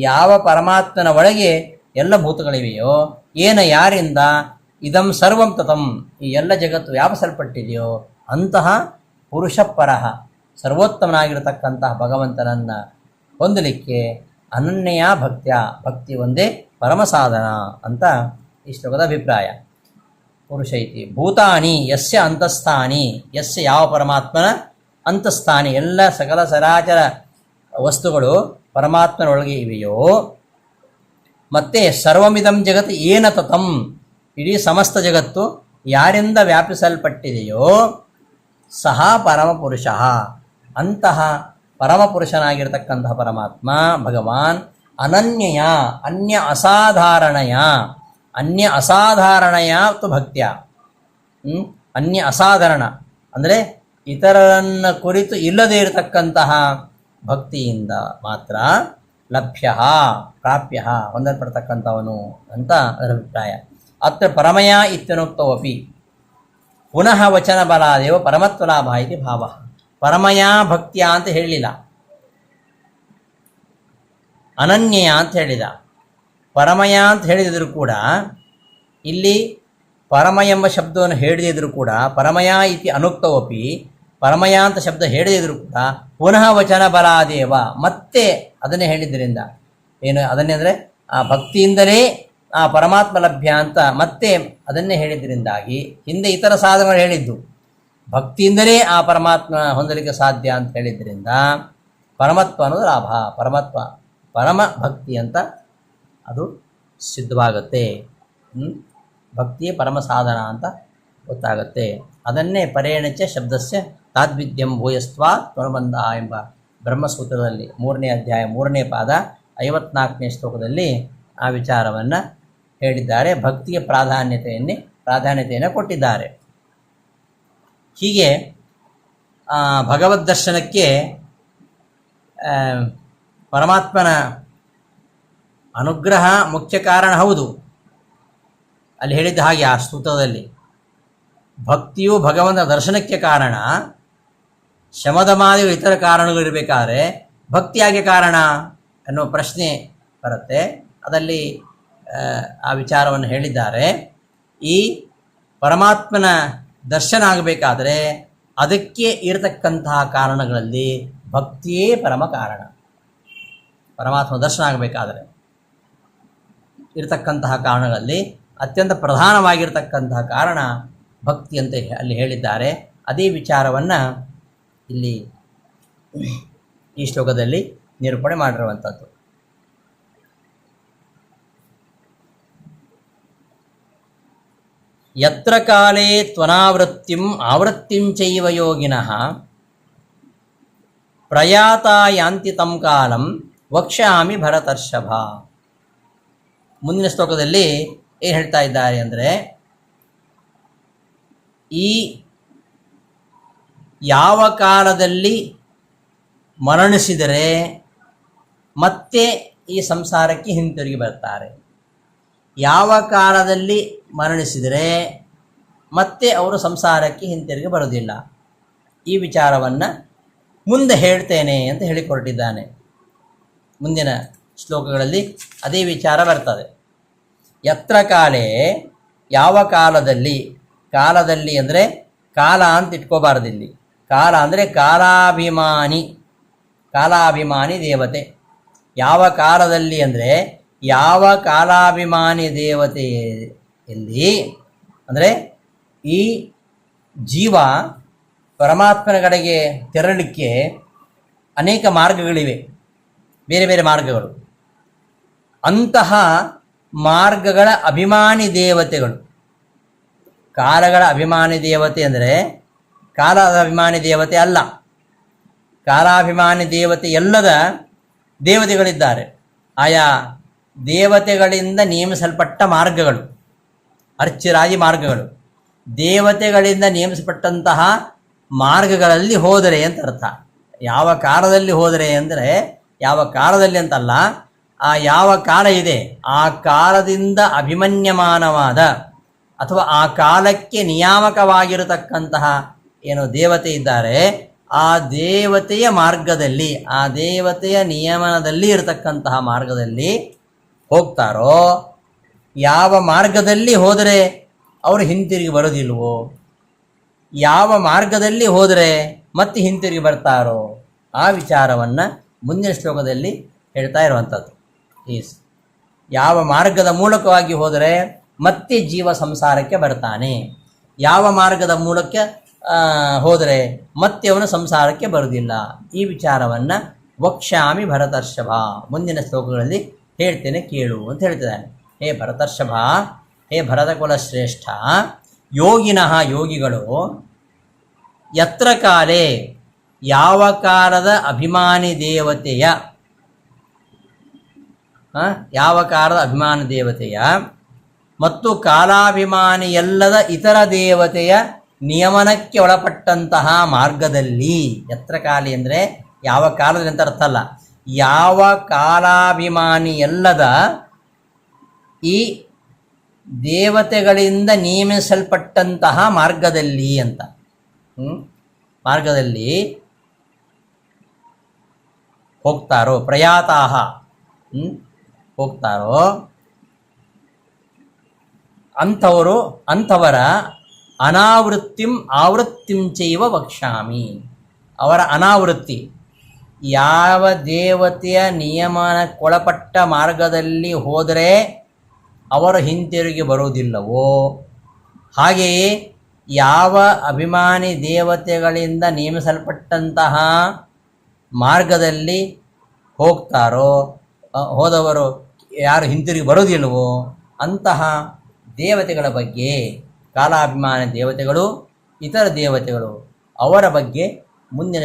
ಯಾವ ಪರಮಾತ್ಮನ ಒಳಗೆ ಎಲ್ಲ ಭೂತಗಳಿವೆಯೋ, ಏನ ಯಾರಿಂದ ಇದಂ ಸರ್ವಂ ತತಂ, ಈ ಎಲ್ಲ ಜಗತ್ತು ವ್ಯಾಪಿಸಲ್ಪಟ್ಟಿದೆಯೋ ಅಂತಹ ಪುರುಷಪರಃ ಸರ್ವೋತ್ತಮನಾಗಿರತಕ್ಕಂತಹ ಭಗವಂತನನ್ನು ಹೊಂದಲಿಕ್ಕೆ ಅನನ್ಯ ಭಕ್ತ್ಯ, ಭಕ್ತಿ ಒಂದೇ ಪರಮ ಸಾಧನ ಅಂತ ಈ ಶ್ಲೋಕದ ಅಭಿಪ್ರಾಯ. ಪುರುಷ ಇತಿ ಭೂತಾನಿ ಯಸ್ಯ ಅಂತಸ್ಥಾನಿ, ಯಸ್ಯ ಯಾವ ಪರಮಾತ್ಮನ ಅಂತಸ್ಥಾನಿ, ಎಲ್ಲ ಸಕಲ ಸರಾಚರ ವಸ್ತುಗಳು ಪರಮಾತ್ಮನೊಳಗೆ ಇವೆಯೋ, ಮತ್ತು ಸರ್ವಮಿದಂ ಜಗತ್ ಏನ ತತಂ, ಇಡೀ ಸಮಸ್ತ ಜಗತ್ತು ಯಾರಿಂದ ವ್ಯಾಪಿಸಲ್ಪಟ್ಟಿದೆಯೋ ಸಹ ಪರಮಪುರುಷ, ಅಂತಹ ಪರಮಪುರುಷನಾಗಿರ್ತಕ್ಕಂತಹ ಪರಮಾತ್ಮ ಭಗವಾನ್ ಅನನ್ಯಯ ಅನ್ಯ ಅಸಾಧಾರಣಯ ತು ಭಕ್ತ್ಯ, ಅನ್ಯ ಅಸಾಧಾರಣ ಅಂದರೆ ಇತರರನ್ನು ಕುರಿತು ಇಲ್ಲದೇ ಇರತಕ್ಕಂತಹ ಭಕ್ತಿಯಿಂದ ಮಾತ್ರ ಲಭ್ಯ ಪ್ರಾಪ್ಯ ಹೊಂದಲ್ಪಡ್ತಕ್ಕಂಥವನು ಅಂತ ಅದರ ಅಭಿಪ್ರಾಯ. ಅತ್ರ ಪರಮಯ ಇತ್ಯನುಕ್ತವಪಿ ಪುನಃ ವಚನ ಬಲಾದೇವ ಪರಮತ್ವಲಾಭ ಇತಿ ಭಾವ. ಪರಮಯ ಭಕ್ತಿಯ ಅಂತ ಹೇಳಲಿಲ್ಲ, ಅನನ್ಯಯ ಅಂತ ಹೇಳಿದ. ಪರಮಯ ಅಂತ ಹೇಳಿದರೂ ಕೂಡ ಇಲ್ಲಿ ಪರಮ ಎಂಬ ಶಬ್ದವನ್ನು ಹೇಳಿದಿದ್ರು ಕೂಡ ಪರಮಯ ಇತಿ ಅನುಕ್ತವಪಿ, ಪರಮಯ ಅಂತ ಶಬ್ದ ಹೇಳಿದಿದ್ರು ಕೂಡ ಪುನಃ ವಚನ ಬಲಾದೇವ, ಮತ್ತೆ ಅದನ್ನೇ ಹೇಳಿದ್ದರಿಂದ ಏನು ಅದನ್ನೇ ಅಂದರೆ ಆ ಭಕ್ತಿಯಿಂದಲೇ ಆ ಪರಮಾತ್ಮ ಲಭ್ಯ ಅಂತ ಮತ್ತೆ ಅದನ್ನೇ ಹೇಳಿದ್ರಿಂದಾಗಿ ಹಿಂದೆ ಇತರ ಸಾಧನಗಳು ಹೇಳಿದ್ದು ಭಕ್ತಿಯಿಂದಲೇ ಆ ಪರಮಾತ್ಮ ಹೊಂದಲಿಕ್ಕೆ ಸಾಧ್ಯ ಅಂತ ಹೇಳಿದ್ರಿಂದ ಪರಮತ್ವ ಅನ್ನೋದು ಲಾಭ, ಪರಮ ಭಕ್ತಿ ಅಂತ ಅದು ಸಿದ್ಧವಾಗುತ್ತೆ. ಭಕ್ತಿಯೇ ಪರಮ ಸಾಧನ ಅಂತ ಗೊತ್ತಾಗುತ್ತೆ. ಅದನ್ನೇ ಪರೇಣಚ ಶಬ್ದಸ್ಯ ತಾದ್ವಿದ್ಯಂ ಭೂಯಸ್ತ್ವಾ ತ್ವನುಬಂಧ ಎಂಬ ಬ್ರಹ್ಮಸೂತ್ರದಲ್ಲಿ 3ನೇ ಅಧ್ಯಾಯ 3ನೇ ಪಾದ 54ನೇ ಶ್ಲೋಕದಲ್ಲಿ ಆ ವಿಚಾರವನ್ನು ಹೇಳಿದ್ದಾರೆ. ಭಕ್ತಿಯ ಪ್ರಾಧಾನ್ಯತೆಯನ್ನು ಕೊಟ್ಟಿದ್ದಾರೆ. ಹೀಗೆ ಭಗವದ್ ದರ್ಶನಕ್ಕೆ ಪರಮಾತ್ಮನ ಅನುಗ್ರಹ ಮುಖ್ಯ ಕಾರಣ ಹೌದು. ಅಲ್ಲಿ ಹೇಳಿದ್ದ ಹಾಗೆ ಆ ಸ್ತೋತ್ರದಲ್ಲಿ ಭಕ್ತಿಯು ಭಗವಂತನ ದರ್ಶನಕ್ಕೆ ಕಾರಣ, ಶಮದಮಾದಿಗಳು ಇತರ ಕಾರಣಗಳಿರಬೇಕಾದ್ರೆ ಭಕ್ತಿಯಾಗಿ ಕಾರಣ ಅನ್ನೋ ಪ್ರಶ್ನೆ ಬರುತ್ತೆ. ಅದರಲ್ಲಿ ಆ ವಿಚಾರವನ್ನು ಹೇಳಿದ್ದಾರೆ. ಈ ಪರಮಾತ್ಮನ ದರ್ಶನ ಆಗಬೇಕಾದ್ರೆ ಅದಕ್ಕೆ ಇರತಕ್ಕಂತಹ ಕಾರಣಗಳಲ್ಲಿ ಭಕ್ತಿಯೇ ಪರಮ ಕಾರಣ. ಪರಮಾತ್ಮ ದರ್ಶನ ಆಗಬೇಕಾದರೆ ಇರತಕ್ಕಂತಹ ಕಾರಣಗಳಲ್ಲಿ ಅತ್ಯಂತ ಪ್ರಧಾನವಾಗಿರ್ತಕ್ಕಂತಹ ಕಾರಣ ಭಕ್ತಿ ಅಂತ ಅಲ್ಲಿ ಹೇಳಿದ್ದಾರೆ. ಅದೇ ವಿಚಾರವನ್ನು ಇಲ್ಲಿ ಈ ಶ್ಲೋಕದಲ್ಲಿ ನಿರೂಪಣೆ ಮಾಡಿರುವಂಥದ್ದು. ಯತ್ರ ಕಾಲೇ ಆವೃತ್ತಿಂ ಚೈವ ಯೋಗಿನಃ ಪ್ರಯಾತ ಯಾಂತಿ ತಂ ಕಾಲಂ ವಕ್ಷ್ಯಾಮಿ ಭರತರ್ಷಭ. ಮುಂದಿನ ಶ್ಲೋಕದಲ್ಲಿ ಏನು ಹೇಳ್ತಾ ಇದ್ದಾರೆ ಅಂದರೆ, ಈ ಯಾವ ಕಾಲದಲ್ಲಿ ಮರಣಿಸಿದರೆ ಮತ್ತೆ ಈ ಸಂಸಾರಕ್ಕೆ ಹಿಂತಿರುಗಿ ಬರ್ತಾರೆ, ಯಾವ ಕಾಲದಲ್ಲಿ ಮರಣಿಸಿದರೆ ಮತ್ತೆ ಅವರು ಸಂಸಾರಕ್ಕೆ ಹಿಂತಿರುಗಿ ಬರೋದಿಲ್ಲ, ಈ ವಿಚಾರವನ್ನು ಮುಂದೆ ಹೇಳ್ತೇನೆ ಅಂತ ಹೇಳಿಕೊಟ್ಟಿದ್ದಾನೆ. ಮುಂದಿನ ಶ್ಲೋಕಗಳಲ್ಲಿ ಅದೇ ವಿಚಾರ ಬರ್ತದೆ. ಯತ್ರ ಕಾಲೇ, ಯಾವ ಕಾಲದಲ್ಲಿ, ಕಾಲದಲ್ಲಿ ಅಂದರೆ ಕಾಲ ಅಂತ ಇಟ್ಕೋಬಾರ್ದಿಲ್ಲಿ. ಕಾಲ ಅಂದರೆ ಕಾಲಾಭಿಮಾನಿ ದೇವತೆ. ಯಾವ ಕಾಲದಲ್ಲಿ ಅಂದರೆ ಯಾವ ಕಾಲಾಭಿಮಾನಿ ದೇವತೆಯಲ್ಲಿ ಅಂದರೆ ಈ ಜೀವ ಪರಮಾತ್ಮನ ಕಡೆಗೆ ತೆರಳಲಿಕ್ಕೆ ಅನೇಕ ಮಾರ್ಗಗಳಿವೆ, ಬೇರೆ ಬೇರೆ ಮಾರ್ಗಗಳು. ಅಂತಹ ಮಾರ್ಗಗಳ ಅಭಿಮಾನಿ ದೇವತೆಗಳು. ಕಾಲಗಳ ಅಭಿಮಾನಿ ದೇವತೆ ಅಂದರೆ ಕಾಲದ ಅಭಿಮಾನಿ ದೇವತೆ ಅಲ್ಲ, ಕಾಲಾಭಿಮಾನಿ ದೇವತೆ ಎಲ್ಲದ ದೇವತೆಗಳಿದ್ದಾರೆ. ಆಯಾ ದೇವತೆಗಳಿಂದ ನೇಮಿಸಲ್ಪಟ್ಟ ಮಾರ್ಗಗಳು, ಅರ್ಚಿರಾಜಿ ಮಾರ್ಗಗಳು. ದೇವತೆಗಳಿಂದ ನೇಮಿಸಲ್ಪಟ್ಟಂತಹ ಮಾರ್ಗಗಳಲ್ಲಿ ಹೋದರೆ ಅಂತ ಅರ್ಥ. ಯಾವ ಕಾಲದಲ್ಲಿ ಹೋದರೆ ಅಂದರೆ ಯಾವ ಕಾಲದಲ್ಲಿ ಅಂತಲ್ಲ, ಆ ಯಾವ ಕಾಲ ಇದೆ ಆ ಕಾಲದಿಂದ ಅಭಿಮನ್ಯಮಾನವಾದ ಅಥವಾ ಆ ಕಾಲಕ್ಕೆ ನಿಯಾಮಕವಾಗಿರತಕ್ಕಂತಹ ಏನು ದೇವತೆ ಇದ್ದಾರೆ, ಆ ದೇವತೆಯ ಮಾರ್ಗದಲ್ಲಿ, ಆ ದೇವತೆಯ ನಿಯಮನದಲ್ಲಿ ಇರತಕ್ಕಂತಹ ಮಾರ್ಗದಲ್ಲಿ ಹೋಗ್ತಾರೋ, ಯಾವ ಮಾರ್ಗದಲ್ಲಿ ಹೋದರೆ ಅವರು ಹಿಂತಿರುಗಿ ಬರೋದಿಲ್ವೋ, ಯಾವ ಮಾರ್ಗದಲ್ಲಿ ಹೋದರೆ ಮತ್ತೆ ಹಿಂತಿರುಗಿ ಬರ್ತಾರೋ, ಆ ವಿಚಾರವನ್ನು ಮುಂದಿನ ಶ್ಲೋಕದಲ್ಲಿ ಹೇಳ್ತಾ ಇರುವಂಥದ್ದು. ಯಾವ ಮಾರ್ಗದ ಮೂಲಕವಾಗಿ ಹೋದರೆ ಮತ್ತೆ ಜೀವ ಸಂಸಾರಕ್ಕೆ ಬರ್ತಾನೆ, ಯಾವ ಮಾರ್ಗದ ಮೂಲಕ ಹೋದರೆ ಮತ್ತೆ ಅವನು ಸಂಸಾರಕ್ಕೆ ಬರುವುದಿಲ್ಲ, ಈ ವಿಚಾರವನ್ನು ವಕ್ಷ್ಯಾಮಿ ಭರತರ್ಷಭ, ಮುಂದಿನ ಶ್ಲೋಕಗಳಲ್ಲಿ ಹೇಳ್ತೇನೆ ಕೇಳು ಅಂತ ಹೇಳ್ತಿದ್ದಾನೆ. ಹೇ ಭರತರ್ಷಭ, ಹೇ ಭರತಕುಲ ಶ್ರೇಷ್ಠ, ಯೋಗಿನಃ ಯೋಗಿಗಳು, ಯತ್ರ ಕಾಲೇ ಯಾವ ಕಾಲದ ಅಭಿಮಾನಿ ದೇವತೆಯ, ಯಾವ ಕಾಲದ ಅಭಿಮಾನಿ ದೇವತೆಯ ಮತ್ತು ಕಾಲಾಭಿಮಾನಿಯಲ್ಲದ ಇತರ ದೇವತೆಯ ನಿಯಮನಕ್ಕೆ ಒಳಪಟ್ಟಂತಹ ಮಾರ್ಗದಲ್ಲಿ, ಯತ್ರ ಕಾಲಿ ಅಂದರೆ ಯಾವ ಕಾಲದಲ್ಲಿ ಅಂತ ಅರ್ಥ ಅಲ್ಲ, ಯಾವ ಕಾಲಾಭಿಮಾನಿಯಲ್ಲದ ಈ ದೇವತೆಗಳಿಂದ ನೇಮಿಸಲ್ಪಟ್ಟಂತಹ ಮಾರ್ಗದಲ್ಲಿ ಅಂತ, ಮಾರ್ಗದಲ್ಲಿ ಹೋಗ್ತಾರೋ, ಪ್ರಯಾತಾಹ ಹೋಗ್ತಾರೋ ಅಂಥವರ ಆವೃತ್ತಿಂ ಚೈವ ವಕ್ಷ್ಯಾಮಿ, ಅವರ ಅನಾವೃತ್ತಿ, ಯಾವ ದೇವತೆಯ ನಿಯಮನಕ್ಕೊಳಪಟ್ಟ ಮಾರ್ಗದಲ್ಲಿ ಹೋದರೆ ಅವರು ಹಿಂತಿರುಗಿ ಬರುವುದಿಲ್ಲವೋ, ಹಾಗೆಯೇ ಯಾವ ಅಭಿಮಾನಿ ದೇವತೆಗಳಿಂದ ನೇಮಿಸಲ್ಪಟ್ಟಂತಹ ಮಾರ್ಗದಲ್ಲಿ ಹೋಗ್ತಾರೋ, ಹೋದವರು ಯಾರು ಹಿಂತಿರುಗಿ ಬರೋದಿಲ್ವೋ ಅಂತಹ ದೇವತೆಗಳ ಬಗ್ಗೆ, ಕಾಲಾಭಿಮಾನಿ ದೇವತೆಗಳು, ಇತರ ದೇವತೆಗಳು, ಅವರ ಬಗ್ಗೆ ಮುಂದಿನ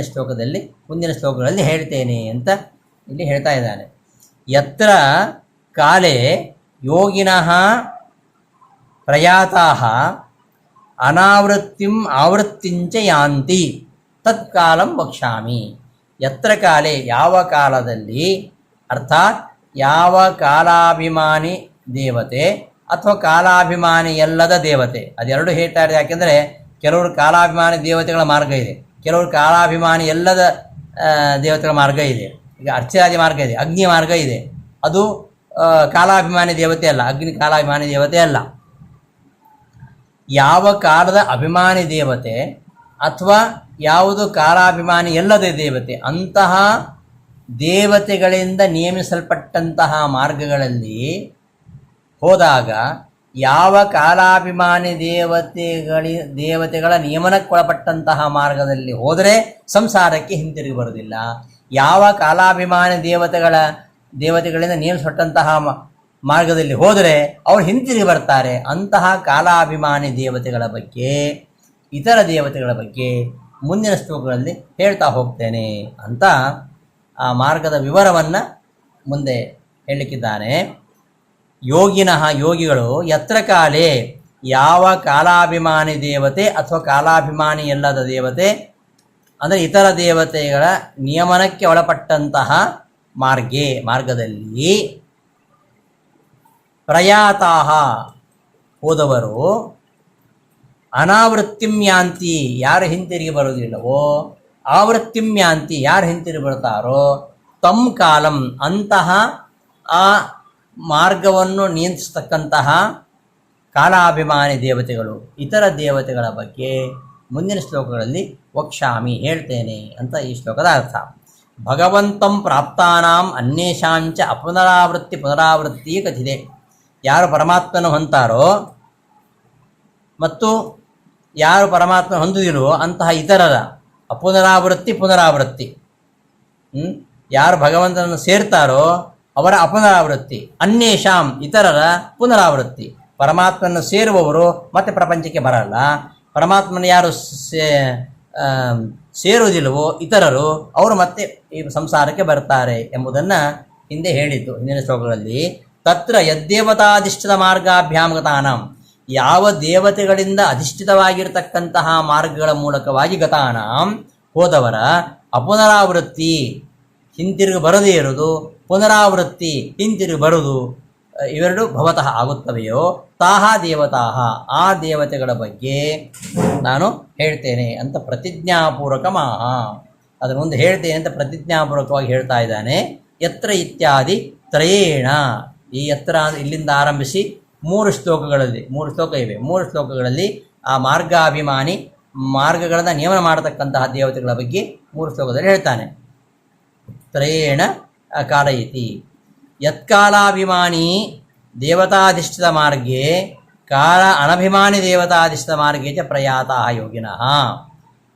ಶ್ಲೋಕಗಳಲ್ಲಿ ಹೇಳ್ತೇನೆ ಅಂತ ಇಲ್ಲಿ ಹೇಳ್ತಾ ಇದ್ದಾನೆ. ಯತ್ರ ಕಾಲೇ ಯೋಗಿನಃ ಪ್ರಯಾತಾಃ ಅನಾವೃತ್ತಿಂ ಆವೃತ್ತಿಂಚ ಯಾಂತಿ ತತ್ಕಾಲಂ ವಕ್ಷ್ಯಾಮಿ. ಯತ್ರ ಕಾಲೇ, ಯಾವ ಕಾಲದಲ್ಲಿ, ಅರ್ಥಾತ್ ಯಾವ ಕಾಲಾಭಿಮಾನಿ ದೇವತೆ ಅಥವಾ ಕಾಲಾಭಿಮಾನಿ ಎಲ್ಲದ ದೇವತೆ, ಅದೆರಡು ಹೇಳ್ತಾ ಇದೆ. ಯಾಕೆಂದರೆ ಕೆಲವರು ಕಾಲಾಭಿಮಾನಿ ದೇವತೆಗಳ ಮಾರ್ಗ ಇದೆ, ಕೆಲವರು ಕಾಲಾಭಿಮಾನಿ ಎಲ್ಲದ ದೇವತೆಗಳ ಮಾರ್ಗ ಇದೆ. ಈಗ ಅರ್ಚಾದಿ ಮಾರ್ಗ ಇದೆ, ಅಗ್ನಿ ಮಾರ್ಗ ಇದೆ, ಅದು ಕಾಲಾಭಿಮಾನಿ ದೇವತೆ ಅಲ್ಲ, ಅಗ್ನಿ ಕಾಲಾಭಿಮಾನಿ ದೇವತೆ ಅಲ್ಲ. ಯಾವ ಕಾಲದ ಅಭಿಮಾನಿ ದೇವತೆ ಅಥವಾ ಯಾವುದು ಕಾಲಾಭಿಮಾನಿ ಎಲ್ಲದ ದೇವತೆ, ಅಂತಹ ದೇವತೆಗಳಿಂದ ನೇಮಿಸಲ್ಪಟ್ಟಂತಹ ಮಾರ್ಗಗಳಲ್ಲಿ ಹೋದಾಗ, ಯಾವ ಕಾಲಾಭಿಮಾನಿ ದೇವತೆಗಳ ನಿಯಮನಕ್ಕೊಳಪಟ್ಟಂತಹ ಮಾರ್ಗದಲ್ಲಿ ಹೋದರೆ ಸಂಸಾರಕ್ಕೆ ಹಿಂತಿರುಗಿ ಬರುವುದಿಲ್ಲ. ಯಾವ ಕಾಲಾಭಿಮಾನಿ ದೇವತೆಗಳಿಂದ ನೇಮಿಸಲ್ಪಟ್ಟಂತಹ ಮಾರ್ಗದಲ್ಲಿ ಹೋದರೆ ಅವರು ಹಿಂತಿರುಗಿ ಬರ್ತಾರೆ. ಅಂತಹ ಕಾಲಾಭಿಮಾನಿ ದೇವತೆಗಳ ಬಗ್ಗೆ, ಇತರ ದೇವತೆಗಳ ಬಗ್ಗೆ ಮುಂದಿನ ಶ್ಲೋಕಗಳಲ್ಲಿ ಹೇಳ್ತಾ ಹೋಗ್ತೇನೆ ಅಂತ ಆ ಮಾರ್ಗದ ವಿವರವನ್ನು ಮುಂದೆ ಹೇಳಲಿಕ್ಕಿದ್ದಾನೆ. ಯೋಗಿನಃ, ಯೋಗಿಗಳು, ಯತ್ರ ಕಾಲೇ, ಯಾವ ಕಾಲಾಭಿಮಾನಿ ದೇವತೆ ಅಥವಾ ಕಾಲಾಭಿಮಾನಿ ಎಲ್ಲದ ದೇವತೆ ಅಂದರೆ ಇತರ ದೇವತೆಗಳ ನಿಯಮನಕ್ಕೆ ಒಳಪಟ್ಟಂತಹ ಮಾರ್ಗದಲ್ಲಿ ಪ್ರಯಾತಾಹ ಹೋದವರು, ಅನಾವೃತ್ತಿಂ ಯಾಂತಿ ಯಾರು ಹಿಂತಿರುಗಿ ಬರುವುದಿಲ್ಲವೋ, ಆವೃತ್ತಿಂ ಯಾಂತಿ ಯಾರು ಹಿಂತಿರುಗಿ ಬರ್ತಾರೋ, ತಮ್ ಕಾಲಂ ಅಂತಹ ಆ ಮಾರ್ಗವನ್ನು ನಿಯಂತ್ರಿಸತಕ್ಕಂತಹ ಕಾಲಾಭಿಮಾನಿ ದೇವತೆಗಳು, ಇತರ ದೇವತೆಗಳ ಬಗ್ಗೆ ಮುಂದಿನ ಶ್ಲೋಕಗಳಲ್ಲಿ ವಕ್ಷ್ಯಾಮಿ ಹೇಳ್ತೇನೆ ಅಂತ ಈ ಶ್ಲೋಕದ ಅರ್ಥ. ಭಗವಂತಂ ಪ್ರಾಪ್ತಾನಾಂ ಅನ್ಯೇಷಾಂಚ ಪುನರಾವೃತ್ತಿ ಕಥಿದೆ. ಯಾರು ಪರಮಾತ್ಮನ ಹೊಂತಾರೋ ಮತ್ತು ಯಾರು ಪರಮಾತ್ಮನ ಹೊಂದುವುದಿಲ್ಲವೋ ಅಂತಹ ಇತರರ ಪುನರಾವೃತ್ತಿ. ಯಾರು ಭಗವಂತನನ್ನು ಸೇರ್ತಾರೋ ಅವರ ಅಪುನರಾವೃತ್ತಿ. ಅನ್ಯೇಷಾಂ ಇತರರ ಪುನರಾವೃತ್ತಿ. ಪರಮಾತ್ಮನನ್ನು ಸೇರುವವರು ಮತ್ತೆ ಪ್ರಪಂಚಕ್ಕೆ ಬರಲ್ಲ. ಪರಮಾತ್ಮನ ಯಾರು ಸೇರುವುದಿಲ್ಲವೋ ಇತರರು, ಅವರು ಮತ್ತೆ ಈ ಸಂಸಾರಕ್ಕೆ ಬರ್ತಾರೆ ಎಂಬುದನ್ನು ಹಿಂದೆ ಹೇಳಿದ್ದು ಹಿಂದಿನ ಶ್ಲೋಕಗಳಲ್ಲಿ. ತತ್ರ ಯದ್ದೇವತಾಧಿಷ್ಠಿತ ಮಾರ್ಗಾಭ್ಯಾಮಗತಾನಾಂ, ಯಾವ ದೇವತೆಗಳಿಂದ ಅಧಿಷ್ಠಿತವಾಗಿರತಕ್ಕಂತಹ ಮಾರ್ಗಗಳ ಮೂಲಕವಾಗಿ ಗತಾನಾಂ ಹೋದವರ ಅಪುನರಾವೃತ್ತಿ ಹಿಂತಿರುಗಿ ಬರದೇ ಇರುವುದು, ಪುನರಾವೃತ್ತಿ ಹಿಂತಿರುಗಿ ಬರುವುದು, ಇವೆರಡು ಭವತಃ ಆಗುತ್ತವೆಯೋ ತಾಹ ದೇವತಾಹ ಆ ದೇವತೆಗಳ ಬಗ್ಗೆ ನಾನು ಹೇಳ್ತೇನೆ ಅಂತ ಪ್ರತಿಜ್ಞಾಪೂರ್ವಕ ಅದನ್ನು ಮುಂದೆ ಹೇಳ್ತೇನೆ ಅಂತ ಪ್ರತಿಜ್ಞಾಪೂರ್ವಕವಾಗಿ ಹೇಳ್ತಾ ಇದ್ದಾನೆ. ಯತ್ರ ಇತ್ಯಾದಿ ತ್ರಯೇಣ, ಈ ಯತ್ರ ಇಲ್ಲಿಂದ ಆರಂಭಿಸಿ 3 ಶ್ಲೋಕ ಇವೆ. 3 ಶ್ಲೋಕಗಳಲ್ಲಿ ಆ ಮಾರ್ಗಾಭಿಮಾನಿ ಮಾರ್ಗಗಳನ್ನು ನಿಯಮನ ಮಾಡತಕ್ಕಂತಹ ದೇವತೆಗಳ ಬಗ್ಗೆ 3 ಶ್ಲೋಕದಲ್ಲಿ ಹೇಳ್ತಾನೆ. ತ್ರಯೇಣ ಕಾಲಯಿತಿ ಯತ್ಕಾಲಾಭಿಮಾನಿ ದೇವತಾಧಿಷ್ಠಿತ ಮಾರ್ಗೇ ಕಾಲ ಅನಭಿಮಾನಿ ದೇವತಾಧಿಷ್ಠಿತ ಮಾರ್ಗೇ ಚ ಪ್ರಯಾತಾಃ ಯೋಗಿನಃ.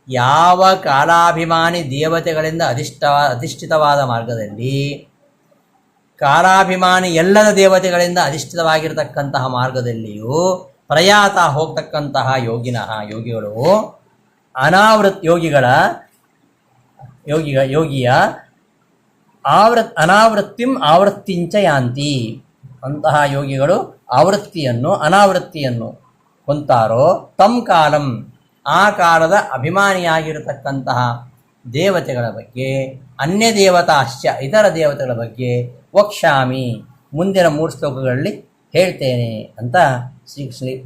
ಯಾವ ಕಾಲಾಭಿಮಾನಿ ದೇವತೆಗಳಿಂದ ಅಧಿಷ್ಠಿತವಾದ ಮಾರ್ಗದಲ್ಲಿ, ಕಾಲಾಭಿಮಾನಿ ಎಲ್ಲದ ದೇವತೆಗಳಿಂದ ಅಧಿಷ್ಠಿತವಾಗಿರತಕ್ಕಂತಹ ಮಾರ್ಗದಲ್ಲಿಯೂ ಪ್ರಯಾತ ಹೋಗ್ತಕ್ಕಂತಹ ಯೋಗಿಗಳು ಯೋಗಿಯ ಅನಾವೃತ್ತಿಂ ಆವೃತ್ತಿಂಚ ಯಾಂತಿ. ಅಂತಹ ಯೋಗಿಗಳು ಅನಾವೃತ್ತಿಯನ್ನು ಹೊಂತಾರೋ ತಮ್ ಕಾಲಂ ಆ ಕಾಲದ ಅಭಿಮಾನಿಯಾಗಿರತಕ್ಕಂತಹ ದೇವತೆಗಳ ಬಗ್ಗೆ, ಅನ್ಯ ದೇವತಾಶ್ಚ ಇತರ ದೇವತೆಗಳ ಬಗ್ಗೆ ವಕ್ಷ್ಯಾಮಿ ಮುಂದಿನ 3 ಶ್ಲೋಕಗಳಲ್ಲಿ ಹೇಳ್ತೇನೆ ಅಂತ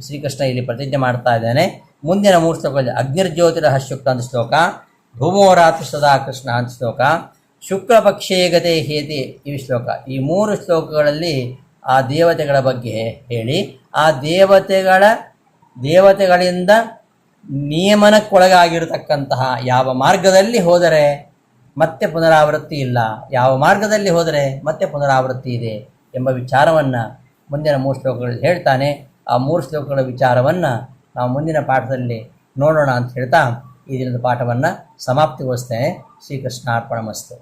ಶ್ರೀಕೃಷ್ಣ ಇಲ್ಲಿ ಪ್ರತಿಜ್ಞೆ ಮಾಡ್ತಾ ಇದ್ದಾನೆ. ಮುಂದಿನ 3 ಶ್ಲೋಕಗಳಲ್ಲಿ ಅಗ್ನಿರ್ಜ್ಯೋತಿರಃ ಶುಕ್ಲ ಅಂತ ಶ್ಲೋಕ, ಭೂಮೋರಾತ್ರಿ ಸದಾ ಕೃಷ್ಣ ಅಂತ ಶ್ಲೋಕ, ಶುಕ್ಲ ಪಕ್ಷೇ ಗತೆ ಹೇತಿ ಈ ಶ್ಲೋಕ. ಈ 3 ಶ್ಲೋಕಗಳಲ್ಲಿ ಆ ದೇವತೆಗಳ ಬಗ್ಗೆ ಹೇಳಿ, ಆ ದೇವತೆಗಳಿಂದ ನಿಯಮನಕ್ಕೊಳಗಾಗಿರತಕ್ಕಂತಹ ಯಾವ ಮಾರ್ಗದಲ್ಲಿ ಹೋದರೆ ಮತ್ತೆ ಪುನರಾವೃತ್ತಿ ಇಲ್ಲ, ಯಾವ ಮಾರ್ಗದಲ್ಲಿ ಹೋದರೆ ಮತ್ತೆ ಪುನರಾವೃತ್ತಿ ಇದೆ ಎಂಬ ವಿಚಾರವನ್ನು ಮುಂದಿನ 3 ಶ್ಲೋಕಗಳಲ್ಲಿ ಹೇಳ್ತಾನೆ. ಆ 3 ಶ್ಲೋಕಗಳ ವಿಚಾರವನ್ನು ನಾವು ಮುಂದಿನ ಪಾಠದಲ್ಲಿ ನೋಡೋಣ ಅಂತ ಹೇಳ್ತಾ ಈ ದಿನದ ಪಾಠವನ್ನು ಸಮಾಪ್ತಿಗೊಳಿಸ್ತೇನೆ. ಶ್ರೀಕೃಷ್ಣಾರ್ಪಣಮಸ್ತು.